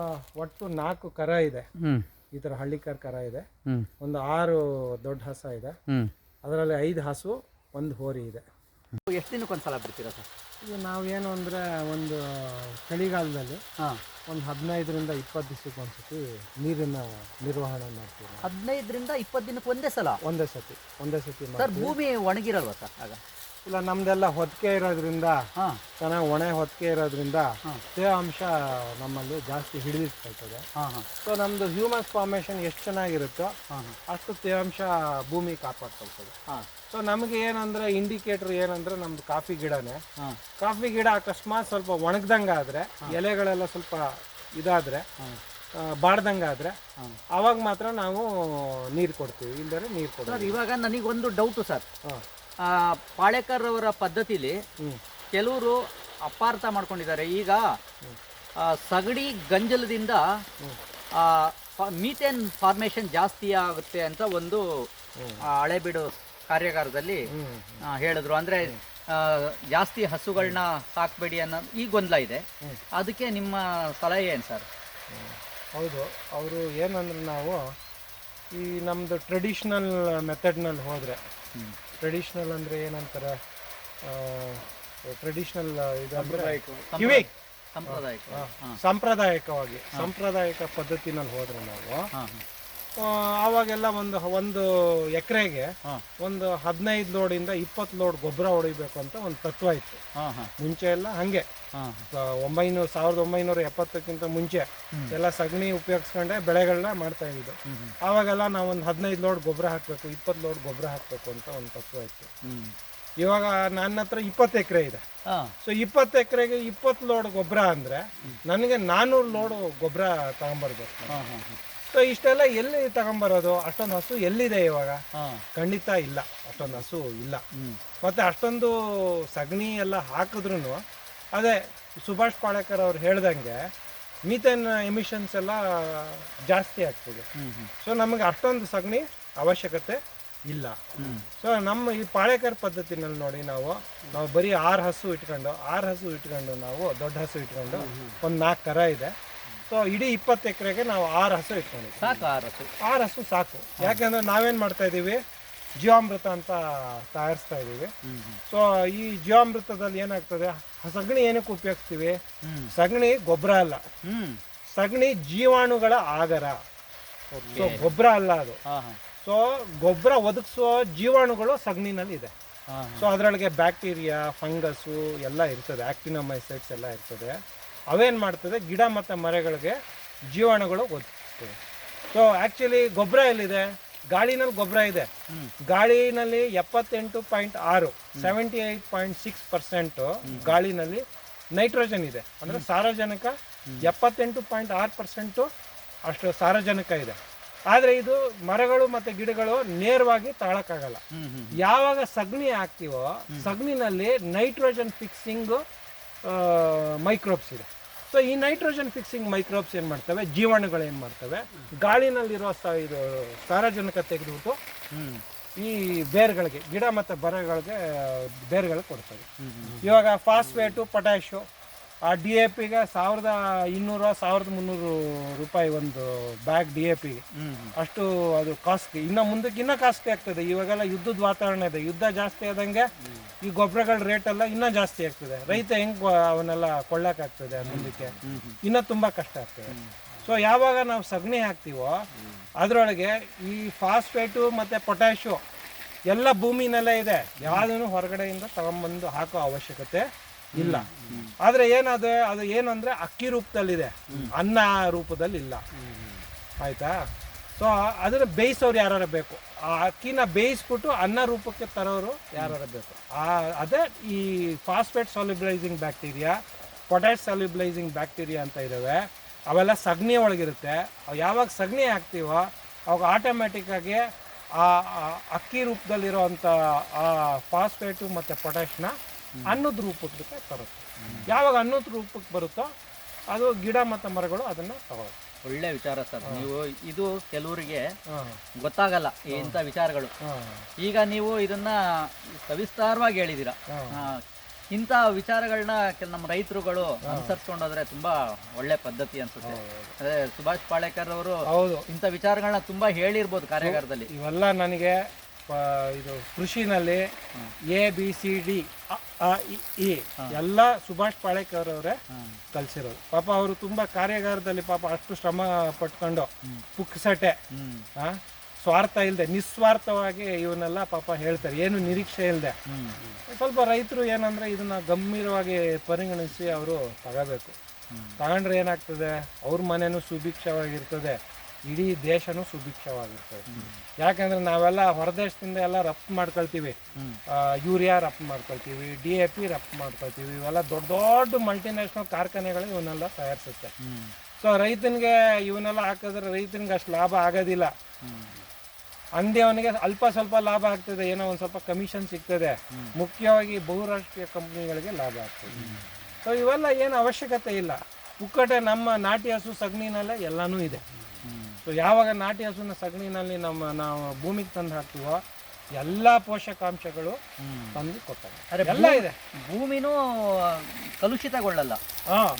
ಒಟ್ಟು 4 ಕರ ಇದೆ. ಈ ಥರ ಹಳ್ಳಿಕಾರ್ ಕರ ಇದೆ. ಒಂದು 6 ದೊಡ್ಡ ಹಸ ಇದೆ. ಅದರಲ್ಲಿ 5 ಹಸು, 1 ಹೋರಿ ಇದೆ. ಎಷ್ಟು ದಿನಕ್ಕೊಂದ್ಸಲ ಬಿಡ್ತೀರಾ ಸರ್? ಇದು ನಾವೇನು ಅಂದರೆ ಒಂದು ಚಳಿಗಾಲದಲ್ಲಿ ಒಂದು 15ರಿಂದ 20 ದಿವಸಕ್ಕೆ ಒಂದ್ಸತಿ ನೀರಿನ ನಿರ್ವಹಣೆ ಮಾಡ್ತೀವಿ. 15ರಿಂದ 20 ದಿನಕ್ಕೆ ಒಂದೇ ಸಲ? ಒಂದೇ ಸತಿ ಸರ್. ಭೂಮಿ ಒಣಗಿರಲ್ವಾ ಸರ್ ಆಗ? ಇಲ್ಲ, ನಮ್ದೆಲ್ಲ ಹೊದಿಕೆ ಇರೋದ್ರಿಂದ, ಚೆನ್ನಾಗಿ ಒಣ ಹೊದಿಕೆ ಇರೋದ್ರಿಂದ ತೇವಾಂಶ ನಮ್ಮಲ್ಲಿ ಜಾಸ್ತಿ ಹಿಡಿದಿರ್ತದೆ. ಸೊ ನಮ್ಮದು ಹ್ಯೂಮಸ್ ಫಾರ್ಮೇಷನ್ ಎಷ್ಟು ಚೆನ್ನಾಗಿರುತ್ತೋ ಅಷ್ಟು ತೇವಾಂಶ ಭೂಮಿ ಕಾಪಾಡ್ಕೊಳ್ತದೆ. ಸೊ ನಮಗೆ ಏನಂದ್ರೆ ಇಂಡಿಕೇಟರ್ ಏನಂದ್ರೆ ನಮ್ದು ಕಾಫಿ ಗಿಡನೇ. ಕಾಫಿ ಗಿಡ ಅಕಸ್ಮಾತ್ ಸ್ವಲ್ಪ ಒಣಗ್ದಂಗೆ ಆದರೆ, ಎಲೆಗಳೆಲ್ಲ ಸ್ವಲ್ಪ ಇದಾದರೆ ಬಾಡ್ದಂಗೆ ಆದರೆ ಅವಾಗ ಮಾತ್ರ ನಾವು ನೀರು ಕೊಡ್ತೀವಿ, ಇಲ್ಲದ್ರೆ ನೀರು ಸರ್ ಕೊಡ್ತೀವಿ. ಇವಾಗ ನನಗೊಂದು ಡೌಟು ಸರ್. ಹಾಂ. ಪಾಳೇಕರ್ ಅವರ ಪದ್ಧತಿಲಿ ಹ್ಞೂ ಕೆಲವರು ಅಪಾರ್ಥ ಮಾಡ್ಕೊಂಡಿದ್ದಾರೆ. ಈಗ ಸಗಣಿ ಗಂಜಲದಿಂದ ಮೀಥೇನ್ ಫಾರ್ಮೇಷನ್ ಜಾಸ್ತಿ ಆಗುತ್ತೆ ಅಂತ ಒಂದು ಹಳೆಬೀಡು ಕಾರ್ಯಾಗಾರದಲ್ಲಿ ಹೇಳಿದ್ರು. ಅಂದರೆ ಜಾಸ್ತಿ ಹಸುಗಳನ್ನ ಸಾಕಬೇಡಿ ಅನ್ನೋ ಈ ಗೊಂದಲ ಇದೆ. ಅದಕ್ಕೆ ನಿಮ್ಮ ಸಲಹೆ ಏನು ಸರ್? ಹೌದು, ಅವರು ಏನಂದ್ರೆ ನಾವು ಈ ನಮ್ಮದು ಟ್ರೆಡಿಷ್ನಲ್ ಮೆಥಡ್ನಲ್ಲಿ ಹೋದರೆ, ಟ್ರೆಡಿಷ್ನಲ್ ಅಂದರೆ ಏನಂತಾರೆ, ಟ್ರೆಡಿಷ್ನಲ್ ಇದು ಅಂದರೆ ಕಿವಿ ಸಾಂಪ್ರದಾಯಿಕ ಪದ್ಧತಿನಲ್ಲಿ ಹೋದರೆ ನಾವು ಆವಾಗೆಲ್ಲ ಒಂದು ಎಕರೆಗೆ ಒಂದು 15 ಲೋಡಿಂದ 20 ಲೋಡ್ ಗೊಬ್ಬರ ಹೊಡಿಬೇಕು ಅಂತ ಒಂದು ತತ್ವ ಇತ್ತು. ಮುಂಚೆ ಎಲ್ಲ ಹಂಗೆ 1970ಕ್ಕಿಂತ ಮುಂಚೆ ಎಲ್ಲ ಸಗಣಿ ಉಪಯೋಗಿಸ್ಕೊಂಡೆ ಬೆಳೆಗಳನ್ನ ಮಾಡ್ತಾ ಇದ್ದು. ಆವಾಗೆಲ್ಲ ನಾವು ಒಂದು 15 ಲೋಡ್ ಗೊಬ್ಬರ ಹಾಕಬೇಕು, 20 ಲೋಡ್ ಗೊಬ್ಬರ ಹಾಕಬೇಕು ಅಂತ ಒಂದು ತತ್ವ ಇತ್ತು. ಇವಾಗ ನನ್ನ ಹತ್ರ 20 ಎಕರೆ ಇದೆ. ಸೊ 20 ಎಕರೆಗೆ 20 ಲೋಡ್ ಗೊಬ್ಬರ ಅಂದರೆ ನನಗೆ 400 ಲೋಡ್ ಗೊಬ್ಬರ ತಗೊಂಬರ್ಬೇಕು. ಸೊ ಇಷ್ಟೆಲ್ಲ ಎಲ್ಲಿ ತಗೊಂಬರೋದು? ಅಷ್ಟೊಂದು ಹಸು ಎಲ್ಲಿದೆ ಇವಾಗ? ಖಂಡಿತ ಇಲ್ಲ, ಅಷ್ಟೊಂದು ಹಸು ಇಲ್ಲ. ಮತ್ತೆ ಅಷ್ಟೊಂದು ಸಗಣಿ ಎಲ್ಲ ಹಾಕಿದ್ರು ಅದೇ ಸುಭಾಷ್ ಪಾಳೇಕರ್ ಅವ್ರು ಹೇಳ್ದಂಗೆ ಮೀಥೇನ್ ಎಮಿಷನ್ಸ್ ಎಲ್ಲ ಜಾಸ್ತಿ ಆಗ್ತದೆ. ಸೊ ನಮಗೆ ಅಷ್ಟೊಂದು ಸಗಣಿ ಅವಶ್ಯಕತೆ ಇಲ್ಲ. ಸೊ ನಮ್ಮ ಈ ಪಾಳೇಕರ್ ಪದ್ಧತಿನಲ್ಲಿ ನೋಡಿ ನಾವು ಬರೀ 6 ಹಸು ಇಟ್ಕೊಂಡು ನಾವು ದೊಡ್ಡ ಹಸು ಇಟ್ಕೊಂಡು ಒಂದು 4 ಕರ ಇದೆ. ಸೊ ಇಡೀ 20 ಎಕರೆಗೆ ನಾವು 6 ಹಸು ಇಟ್ಕೊಂಡಿದ್ದೀವಿ. ಸಾಕು 6 ಹಸು ಸಾಕು. ಯಾಕೆಂದ್ರೆ ನಾವೇನು ಮಾಡ್ತಾ ಇದ್ದೀವಿ, ಜೀವಾಮೃತ ಅಂತ ತಯಾರಿಸ್ತಾ ಇದ್ದೀವಿ. ಸೊ ಈ ಜೀವಾಮೃತದಲ್ಲಿ ಏನಾಗ್ತದೆ, ಸಗಣಿ ಏನಕ್ಕೆ ಉಪಯೋಗಿಸ್ತೀವಿ? ಸಗಣಿ ಗೊಬ್ಬರ ಅಲ್ಲ, ಸಗಣಿ ಜೀವಾಣುಗಳ ಆಗರ. ಸೊ ಗೊಬ್ಬರ ಅಲ್ಲ ಅದು. ಸೊ ಗೊಬ್ಬರ ಒದಗಿಸುವ ಜೀವಾಣುಗಳು ಸಗಣಿನಲ್ಲಿ ಇದೆ. ಸೊ ಅದರೊಳಗೆ ಬ್ಯಾಕ್ಟೀರಿಯಾ, ಫಂಗಸ್ಸು ಎಲ್ಲ ಇರ್ತದೆ, ಆಕ್ಟಿನೋಮೈಸೈಟ್ಸ್ ಎಲ್ಲ ಇರ್ತದೆ. ಅವೇನು ಮಾಡ್ತದೆ, ಗಿಡ ಮತ್ತು ಮರಗಳಿಗೆ ಜೀವಾಣುಗಳು ಒದಗಿಸ್ತವೆ. ಸೊ ಆ್ಯಕ್ಚುಲಿ ಗೊಬ್ಬರ ಎಲ್ಲಿದೆ? ಗಾಳಿನಲ್ಲಿ ಗೊಬ್ಬರ ಇದೆ. ಗಾಳಿನಲ್ಲಿ 78.6 78.6% ಗಾಳಿನಲ್ಲಿ ನೈಟ್ರೋಜನ್ ಇದೆ. ಅಂದರೆ ಸಾರಜನಕ 78.6% ಅಷ್ಟು ಸಾರಜನಕ ಇದೆ. ಆದರೆ ಇದು ಮರಗಳು ಮತ್ತು ಗಿಡಗಳು ನೇರವಾಗಿ ತಾಳಕ್ಕಾಗಲ್ಲ. ಯಾವಾಗ ಸಗಣಿ ಹಾಕ್ತೀವೋ ಸಗಣಿನಲ್ಲಿ ನೈಟ್ರೋಜನ್ ಫಿಕ್ಸಿಂಗ್ ಮೈಕ್ರೋಬ್ಸ್ ಇದೆ. ಸೊ ಈ ನೈಟ್ರೋಜನ್ ಫಿಕ್ಸಿಂಗ್ ಮೈಕ್ರೋಬ್ಸ್ ಏನು ಮಾಡ್ತವೆ, ಜೀವಾಣುಗಳು ಏನು ಮಾಡ್ತವೆ, ಗಾಳಿನಲ್ಲಿರೋ ಇದು ಸಾರಜನಕ ತೆಗೆದುಬಿಟ್ಟು ಈ ಬೇರ್ಗಳಿಗೆ, ಗಿಡ ಮತ್ತು ಮರಗಳಿಗೆ ಬೇರ್ಗಳಿಗೆ ಕೊಡ್ತವೆ. ಇವಾಗ ಫಾಸ್ಫೇಟು, ಪೊಟ್ಯಾಶು, ಆ DAPಗೆ 1200-1300 ರೂಪಾಯಿ ಒಂದು ಬ್ಯಾಗ್ DAPಗೆ. ಅಷ್ಟು ಅದು ಕಾಸ್ಟ್ಲಿ. ಇನ್ನು ಮುಂದಕ್ಕೆ ಇನ್ನೂ ಕಾಸ್ಟ್ಲಿ ಆಗ್ತದೆ. ಇವಾಗೆಲ್ಲ ಯುದ್ಧದ ವಾತಾವರಣ ಇದೆ. ಯುದ್ಧ ಜಾಸ್ತಿ ಆದಂಗೆ ಈ ಗೊಬ್ಬರಗಳ ರೇಟೆಲ್ಲ ಇನ್ನೂ ಜಾಸ್ತಿ ಆಗ್ತದೆ. ರೈತ ಹೆಂಗೆ ಅವನ್ನೆಲ್ಲ ಕೊಳ್ಳಕ್ಕಾಗ್ತದೆ? ಮುಂದಕ್ಕೆ ಇನ್ನೂ ತುಂಬ ಕಷ್ಟ ಆಗ್ತದೆ. ಸೊ ಯಾವಾಗ ನಾವು ಸಗಣಿ ಹಾಕ್ತೀವೋ ಅದರೊಳಗೆ ಈ ಫಾಸ್ಫೇಟು ಮತ್ತು ಪೊಟ್ಯಾಶು ಎಲ್ಲ ಭೂಮಿನಲ್ಲೇ ಇದೆ. ಯಾವುದನ್ನು ಹೊರಗಡೆಯಿಂದ ತಗೊಂಬಂದು ಹಾಕೋ ಅವಶ್ಯಕತೆ ಇಲ್ಲ. ಆದರೆ ಅದು ಏನಂದರೆ ಅಕ್ಕಿ ರೂಪದಲ್ಲಿದೆ, ಅನ್ನ ರೂಪದಲ್ಲಿ ಇಲ್ಲ. ಆಯಿತಾ? ಸೊ ಅದನ್ನು ಬೇಯಿಸೋರು ಯಾರು ಬೇಕು, ಆ ಅಕ್ಕಿನ ಬೇಯಿಸ್ಬಿಟ್ಟು ಅನ್ನ ರೂಪಕ್ಕೆ ತರೋರು ಯಾರು ಬೇಕು. ಅದೇ ಈ phosphate solubilising bacteria, potash solubilising bacteria ಅಂತ ಇದ್ದಾವೆ. ಅವೆಲ್ಲ ಸಗಣಿ ಒಳಗಿರುತ್ತೆ. ಯಾವಾಗ ಸಗಣಿ ಹಾಕ್ತೀವೋ ಅವಾಗ ಆಟೋಮ್ಯಾಟಿಕ್ಕಾಗಿ ಆ ಅಕ್ಕಿ ರೂಪದಲ್ಲಿರೋವಂಥ ಆ ಫಾಸ್ಫೇಟು ಮತ್ತು ಪೊಟ್ಯಾಶ್ನ ಅನ್ನದ ರೂಪಕ್ಕೆ ತರುತ್ತೆ. ಯಾವಾಗ ಅನ್ನದ ರೂಪಕ್ಕೆ ಬರುತ್ತೋ ಅದು ಗಿಡ ಮತ್ತು ಮರಗಳು ಅದನ್ನು ತಗೊಳ್ಳುತ್ತೆ. ಒಳ್ಳೆ ವಿಚಾರ ಸರ್. ನೀವು ಇದು ಕೆಲವರಿಗೆ ಗೊತ್ತಾಗಲ್ಲ ಇಂಥ ವಿಚಾರಗಳು. ಈಗ ನೀವು ಇದನ್ನ ಸವಿಸ್ತಾರವಾಗಿ ಹೇಳಿದ್ದೀರಾ. ಇಂಥ ವಿಚಾರಗಳನ್ನ ನಮ್ಮ ರೈತರುಗಳು ಅನುಸರಿಸ್ಕೊಂಡೋದ್ರೆ ತುಂಬಾ ಒಳ್ಳೆ ಪದ್ಧತಿ ಅನ್ಸುತ್ತೆ. ಅದೇ ಸುಭಾಷ್ ಪಾಳೇಕರ್ ಅವರು ಇಂಥ ವಿಚಾರಗಳನ್ನ ತುಂಬಾ ಹೇಳಿರ್ಬೋದು ಕಾರ್ಯಾಗಾರದಲ್ಲಿ. ಇವೆಲ್ಲ ನನಗೆ ಇದು ಕೃಷಿನಲ್ಲಿ ABCD ಎಲ್ಲ ಸುಭಾಷ್ ಪಾಳೇಕರ್ ಅವರೇ ಕಲಿಸಿರೋದು. ಪಾಪ ಅವರು ತುಂಬಾ ಕಾರ್ಯಾಗಾರದಲ್ಲಿ ಪಾಪ ಅಷ್ಟು ಶ್ರಮ ಪಟ್ಕೊಂಡು ಪುಕ್ಸಟೆ ಸ್ವಾರ್ಥ ಇಲ್ಲದೆ ನಿಸ್ವಾರ್ಥವಾಗಿ ಇವನ್ನೆಲ್ಲ ಪಾಪ ಹೇಳ್ತಾರೆ, ಏನು ನಿರೀಕ್ಷೆ ಇಲ್ಲದೆ. ಸ್ವಲ್ಪ ರೈತರು ಏನಂದ್ರೆ ಇದನ್ನ ಗಂಭೀರವಾಗಿ ಪರಿಗಣಿಸಿ ಅವರು ತಗೋಬೇಕು. ತಗೊಂಡ್ರೆ ಏನಾಗ್ತದೆ, ಅವ್ರ ಮನೆನೂ ಸುಭಿಕ್ಷವಾಗಿರ್ತದೆ, ಇಡೀ ದೇಶನೂ ಸುಭಿಕ್ಷವಾಗಿರ್ತದೆ. ಯಾಕಂದ್ರೆ ನಾವೆಲ್ಲ ಹೊರದೇಶದಿಂದ ಎಲ್ಲ ರಫ್ತು ಮಾಡ್ಕೊಳ್ತೀವಿ. ಯೂರಿಯಾ ರಫ್ತು ಮಾಡ್ಕೊಳ್ತೀವಿ, DAP ರಫ್ತು ಮಾಡ್ಕೊಳ್ತೀವಿ. ಇವೆಲ್ಲ ದೊಡ್ಡ ದೊಡ್ಡ ಮಲ್ಟಿನ್ಯಾಷನಲ್ ಕಾರ್ಖಾನೆಗಳು ಇವನ್ನೆಲ್ಲ ತಯಾರಿಸುತ್ತೆ. ಸೊ ರೈತನಿಗೆ ಇವನ್ನೆಲ್ಲ ಹಾಕಿದ್ರೆ ರೈತನಿಗೆ ಅಷ್ಟು ಲಾಭ ಆಗೋದಿಲ್ಲ. ಅಂದೇ ಅವನಿಗೆ ಅಲ್ಪ ಸ್ವಲ್ಪ ಲಾಭ ಆಗ್ತದೆ, ಏನೋ ಒಂದು ಸ್ವಲ್ಪ ಕಮಿಷನ್ ಸಿಗ್ತದೆ. ಮುಖ್ಯವಾಗಿ ಬಹುರಾಷ್ಟ್ರೀಯ ಕಂಪ್ನಿಗಳಿಗೆ ಲಾಭ ಆಗ್ತದೆ. ಸೊ ಇವೆಲ್ಲ ಏನು ಅವಶ್ಯಕತೆ ಇಲ್ಲ. ಪುಕ್ಕಟೆ ನಮ್ಮ ನಾಟಿ ಹಸು ಸಗಣಿನಲ್ಲೇ ಎಲ್ಲನೂ ಇದೆ. ಸೊ ಯಾವಾಗ ನಾಟಿ ಹಸುನ ಸಗಣಿನಲ್ಲಿ ನಾವು ಭೂಮಿಗೆ ತಂದು ಹಾಕ್ತೀವೋ ಎಲ್ಲ ಪೋಷಕಾಂಶಗಳು ತಂದು ಕೊಡ್ತವೆ. ಎಲ್ಲ ಇದೆ. ಭೂಮಿನೂ ಕಲುಷಿತಗೊಳ್ಳಲ್ಲ.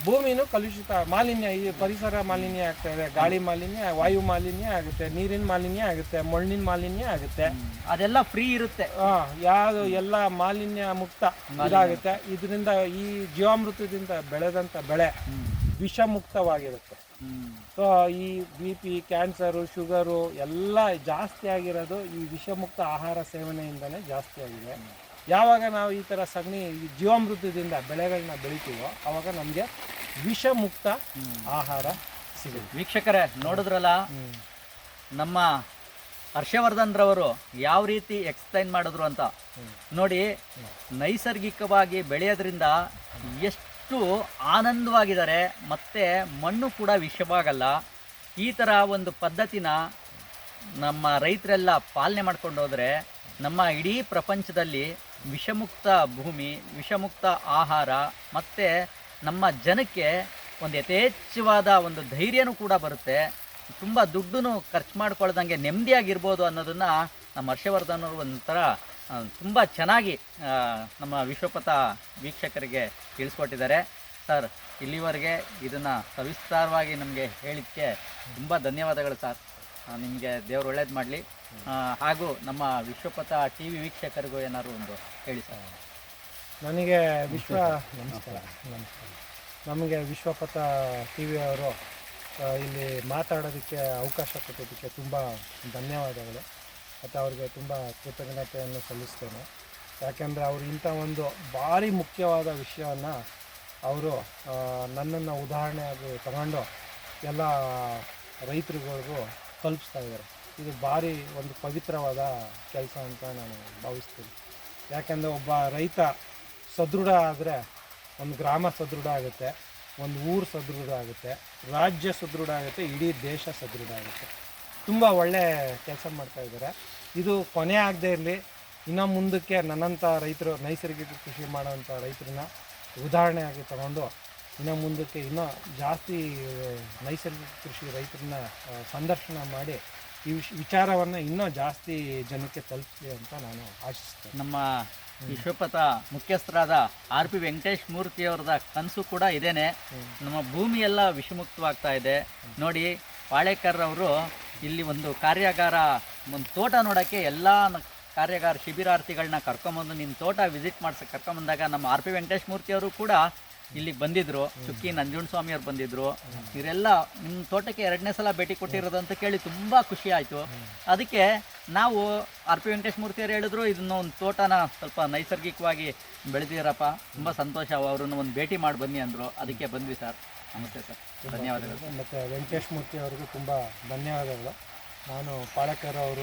ಭೂಮಿನೂ ಕಲುಷಿತ ಮಾಲಿನ್ಯ, ಈ ಪರಿಸರ ಮಾಲಿನ್ಯ ಆಗ್ತಾ ಇದೆ. ಗಾಳಿ ಮಾಲಿನ್ಯ, ವಾಯು ಮಾಲಿನ್ಯ ಆಗುತ್ತೆ, ನೀರಿನ ಮಾಲಿನ್ಯ ಆಗುತ್ತೆ, ಮಣ್ಣಿನ ಮಾಲಿನ್ಯ ಆಗುತ್ತೆ. ಅದೆಲ್ಲ ಫ್ರೀ ಇರುತ್ತೆ. ಯಾವುದು ಎಲ್ಲ ಮಾಲಿನ್ಯ ಮುಕ್ತ ಇದಾಗುತ್ತೆ. ಇದರಿಂದ ಈ ಜೀವಾಮೃತದಿಂದ ಬೆಳೆದಂಥ ಬೆಳೆ ವಿಷಮುಕ್ತವಾಗಿರುತ್ತೆ. ಸೊ ಈ BP, ಕ್ಯಾನ್ಸರು, ಶುಗರು ಎಲ್ಲ ಜಾಸ್ತಿ ಆಗಿರೋದು ಈ ವಿಷಮುಕ್ತ ಆಹಾರ ಸೇವನೆಯಿಂದನೇ ಜಾಸ್ತಿ ಆಗಿದೆ. ಯಾವಾಗ ನಾವು ಈ ಥರ ಸಗಣಿ ಜೀವಾಮೃತದಿಂದ ಬೆಳೆಗಳನ್ನ ಬೆಳಿತೀವೋ ಆವಾಗ ನಮಗೆ ವಿಷಮುಕ್ತ ಆಹಾರ ಸಿಗುತ್ತೆ. ವೀಕ್ಷಕರೇ ನೋಡಿದ್ರಲ್ಲ, ನಮ್ಮ ಹರ್ಷವರ್ಧನ್ ರವರು ಯಾವ ರೀತಿ ಎಕ್ಸ್ಪ್ಲೈನ್ ಮಾಡಿದ್ರು ಅಂತ ನೋಡಿ. ನೈಸರ್ಗಿಕವಾಗಿ ಬೆಳೆಯೋದ್ರಿಂದ ಎಷ್ಟು ಆನಂದವಾಗಿದ್ದಾರೆ, ಮತ್ತು ಮಣ್ಣು ಕೂಡ ವಿಷವಾಗಲ್ಲ. ಈ ಥರ ಒಂದು ಪದ್ಧತಿನ ನಮ್ಮ ರೈತರೆಲ್ಲ ಪಾಲನೆ ಮಾಡ್ಕೊಂಡು ಹೋದರೆ ನಮ್ಮ ಇಡೀ ಪ್ರಪಂಚದಲ್ಲಿ ವಿಷಮುಕ್ತ ಭೂಮಿ, ವಿಷಮುಕ್ತ ಆಹಾರ, ಮತ್ತು ನಮ್ಮ ಜನಕ್ಕೆ ಒಂದು ಯಥೇಚ್ಛವಾದ ಒಂದು ಧೈರ್ಯನೂ ಕೂಡ ಬರುತ್ತೆ. ತುಂಬ ದುಡ್ಡು ಖರ್ಚು ಮಾಡ್ಕೊಳ್ದಂಗೆ ನೆಮ್ಮದಿಯಾಗಿರ್ಬೋದು ಅನ್ನೋದನ್ನು ನಮ್ಮ ಹರ್ಷವರ್ಧನ್ ಅವರು ಒಂಥರ ತುಂಬ ಚೆನ್ನಾಗಿ ನಮ್ಮ ವಿಶ್ವಪಥ ವೀಕ್ಷಕರಿಗೆ ತಿಳಿಸ್ಕೊಟ್ಟಿದ್ದಾರೆ. ಸರ್, ಇಲ್ಲಿವರೆಗೆ ಇದನ್ನು ಸವಿಸ್ತಾರವಾಗಿ ನಮಗೆ ಹೇಳಿದ್ದಕ್ಕೆ ತುಂಬ ಧನ್ಯವಾದಗಳು ಸರ್. ನಿಮಗೆ ದೇವರು ಒಳ್ಳೇದು ಮಾಡಲಿ. ಹಾಗೂ ನಮ್ಮ ವಿಶ್ವಪಥ TV ವೀಕ್ಷಕರಿಗೂ ಏನಾದ್ರು ಒಂದು ಹೇಳಿ ಸರ್. ನನಗೆ ನಮಸ್ಕಾರ. ನಮಗೆ ವಿಶ್ವಪಥ TV ಅವರು ಇಲ್ಲಿ ಮಾತಾಡೋದಕ್ಕೆ ಅವಕಾಶ ಕೊಟ್ಟಿದ್ದಕ್ಕೆ ತುಂಬ ಧನ್ಯವಾದಗಳು. ಮತ್ತು ಅವ್ರಿಗೆ ತುಂಬ ಕೃತಜ್ಞತೆಯನ್ನು ಸಲ್ಲಿಸ್ತೇನೆ. ಯಾಕೆಂದರೆ ಅವರು ಇಂಥ ಒಂದು ಭಾರಿ ಮುಖ್ಯವಾದ ವಿಷಯವನ್ನು ಅವರು ನನ್ನನ್ನು ಉದಾಹರಣೆಯಾಗಿ ತಗೊಂಡು ಎಲ್ಲ ರೈತರುಗಳಿಗೂ ತಲುಪಿಸ್ತಾ ಇದ್ದಾರೆ. ಇದು ಭಾರಿ ಒಂದು ಪವಿತ್ರವಾದ ಕೆಲಸ ಅಂತ ನಾನು ಭಾವಿಸ್ತೀನಿ. ಯಾಕೆಂದರೆ ಒಬ್ಬ ರೈತ ಸದೃಢ ಆದರೆ ಒಂದು ಗ್ರಾಮ ಸದೃಢ ಆಗುತ್ತೆ, ಒಂದು ಊರು ಸದೃಢ ಆಗುತ್ತೆ, ರಾಜ್ಯ ಸದೃಢ ಆಗುತ್ತೆ, ಇಡೀ ದೇಶ ಸದೃಢ ಆಗುತ್ತೆ. ತುಂಬ ಒಳ್ಳೆ ಕೆಲಸ ಮಾಡ್ತಾ ಇದ್ದಾರೆ. ಇದು ಕೊನೆ ಆಗದೆ ಇರಲಿ. ಇನ್ನು ಮುಂದಕ್ಕೆ ನನ್ನಂಥ ರೈತರು, ನೈಸರ್ಗಿಕ ಕೃಷಿ ಮಾಡೋವಂಥ ರೈತರನ್ನ ಉದಾಹರಣೆಯಾಗಿ ತಗೊಂಡು ಇನ್ನು ಮುಂದಕ್ಕೆ ಇನ್ನೂ ಜಾಸ್ತಿ ನೈಸರ್ಗಿಕ ಕೃಷಿ ರೈತರನ್ನ ಸಂದರ್ಶನ ಮಾಡಿ ಈ ವಿಚಾರವನ್ನು ಇನ್ನೂ ಜಾಸ್ತಿ ಜನಕ್ಕೆ ತಲುಪಿಸಲಿ ಅಂತ ನಾನು ಆಶಿಸ್ತೇನೆ. ನಮ್ಮ ವಿಶ್ವಪಥ ಮುಖ್ಯಸ್ಥರಾದ RP ವೆಂಕಟೇಶ್ ಮೂರ್ತಿಯವ್ರದ ಕನಸು ಕೂಡ ಇದೇನೆ. ನಮ್ಮ ಭೂಮಿಯೆಲ್ಲ ವಿಷಮುಕ್ತವಾಗ್ತಾ ಇದೆ ನೋಡಿ. ಪಾಳೇಕರ್ ಅವರು ಇಲ್ಲಿ ಒಂದು ಕಾರ್ಯಾಗಾರ, ಒಂದು ತೋಟ ನೋಡೋಕ್ಕೆ ಎಲ್ಲ ಕಾರ್ಯಾಗಾರ ಶಿಬಿರಾರ್ಥಿಗಳನ್ನ ಕರ್ಕೊಂಬಂದು ನಿಮ್ಮ ತೋಟ ವಿಸಿಟ್ ಮಾಡ್ಸಕ್ಕೆ ಕರ್ಕೊಂಬಂದಾಗ ನಮ್ಮ RP ವೆಂಕಟೇಶ್ ಮೂರ್ತಿಯವರು ಕೂಡ ಇಲ್ಲಿಗೆ ಬಂದಿದ್ದರು. ಚುಕ್ಕಿ ನಂಜುಂಡಸ್ವಾಮಿ ಅವ್ರು ಬಂದಿದ್ದರು. ಇವರೆಲ್ಲ ನಿಮ್ಮ ತೋಟಕ್ಕೆ 2ನೇ ಸಲ ಭೇಟಿ ಕೊಟ್ಟಿರೋದು ಅಂತ ಕೇಳಿ ತುಂಬ ಖುಷಿ ಆಯಿತು. ಅದಕ್ಕೆ ನಾವು RP ವೆಂಕಟೇಶ್ ಮೂರ್ತಿಯವರು ಹೇಳಿದ್ರು, ಇದನ್ನು ಒಂದು ತೋಟನ ಸ್ವಲ್ಪ ನೈಸರ್ಗಿಕವಾಗಿ ಬೆಳೆದಿರಪ್ಪ, ತುಂಬ ಸಂತೋಷ, ಅವರನ್ನು ಒಂದು ಭೇಟಿ ಮಾಡಿ ಬನ್ನಿ ಅಂದರು. ಅದಕ್ಕೆ ಬಂದ್ವಿ ಸರ್. ನಮಸ್ತೆ ಸರ್, ಧನ್ಯವಾದಗಳು. ಮತ್ತು ವೆಂಕಟೇಶ್ ಮೂರ್ತಿ ಅವ್ರಿಗೂ ತುಂಬ ಧನ್ಯವಾದಗಳು. ನಾನು ಪಾಳೇಕರ್ ಅವ್ರ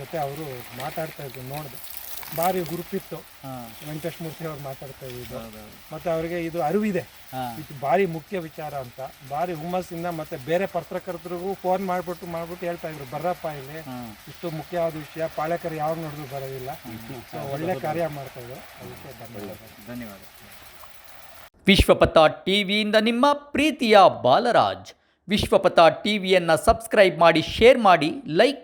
ಜೊತೆ ಅವರು ಮಾತಾಡ್ತಾ ಇದ್ದು ನೋಡಿದೆ, ಭಾರಿ ಹುರುಪಿತ್ತು ವೆಂಕಟೇಶ್ ಮೂರ್ತಿ ಅವ್ರು ಮಾತಾಡ್ತಾ ಇದ್ದು. ಮತ್ತು ಅವರಿಗೆ ಇದು ಅರಿವಿದೆ, ಇದು ಭಾರಿ ಮುಖ್ಯ ವಿಚಾರ ಅಂತ ಭಾರಿ ಹುಮ್ಮಸ್ಸಿಂದ. ಮತ್ತು ಬೇರೆ ಪತ್ರಕರ್ತರಿಗೂ ಫೋನ್ ಮಾಡಿಬಿಟ್ಟು ಹೇಳ್ತಾ ಇದ್ರು, ಬರ್ರಪ್ಪ ಇಲ್ಲಿ ಇಷ್ಟು ಮುಖ್ಯವಾದ ವಿಷಯ, ಪಾಳೇಕರ್ ಯಾವಾಗ ನೋಡಿದ್ರು ಬರೋದಿಲ್ಲ. ಸೊ ಒಳ್ಳೆ ಕಾರ್ಯ ಮಾಡ್ತಾ ಇದ್ರು. ಅದಕ್ಕೆ ಧನ್ಯವಾದ. ವಿಶ್ವಪಥ ಟಿವಿಯಿಂದ ನಿಮ್ಮ ಪ್ರೀತಿಯ ಬಾಲರಾಜ್. ವಿಶ್ವಪಥ ಟಿವಿಯನ್ನು ಸಬ್ಸ್ಕ್ರೈಬ್ ಮಾಡಿ, ಶೇರ್ ಮಾಡಿ, ಲೈಕ್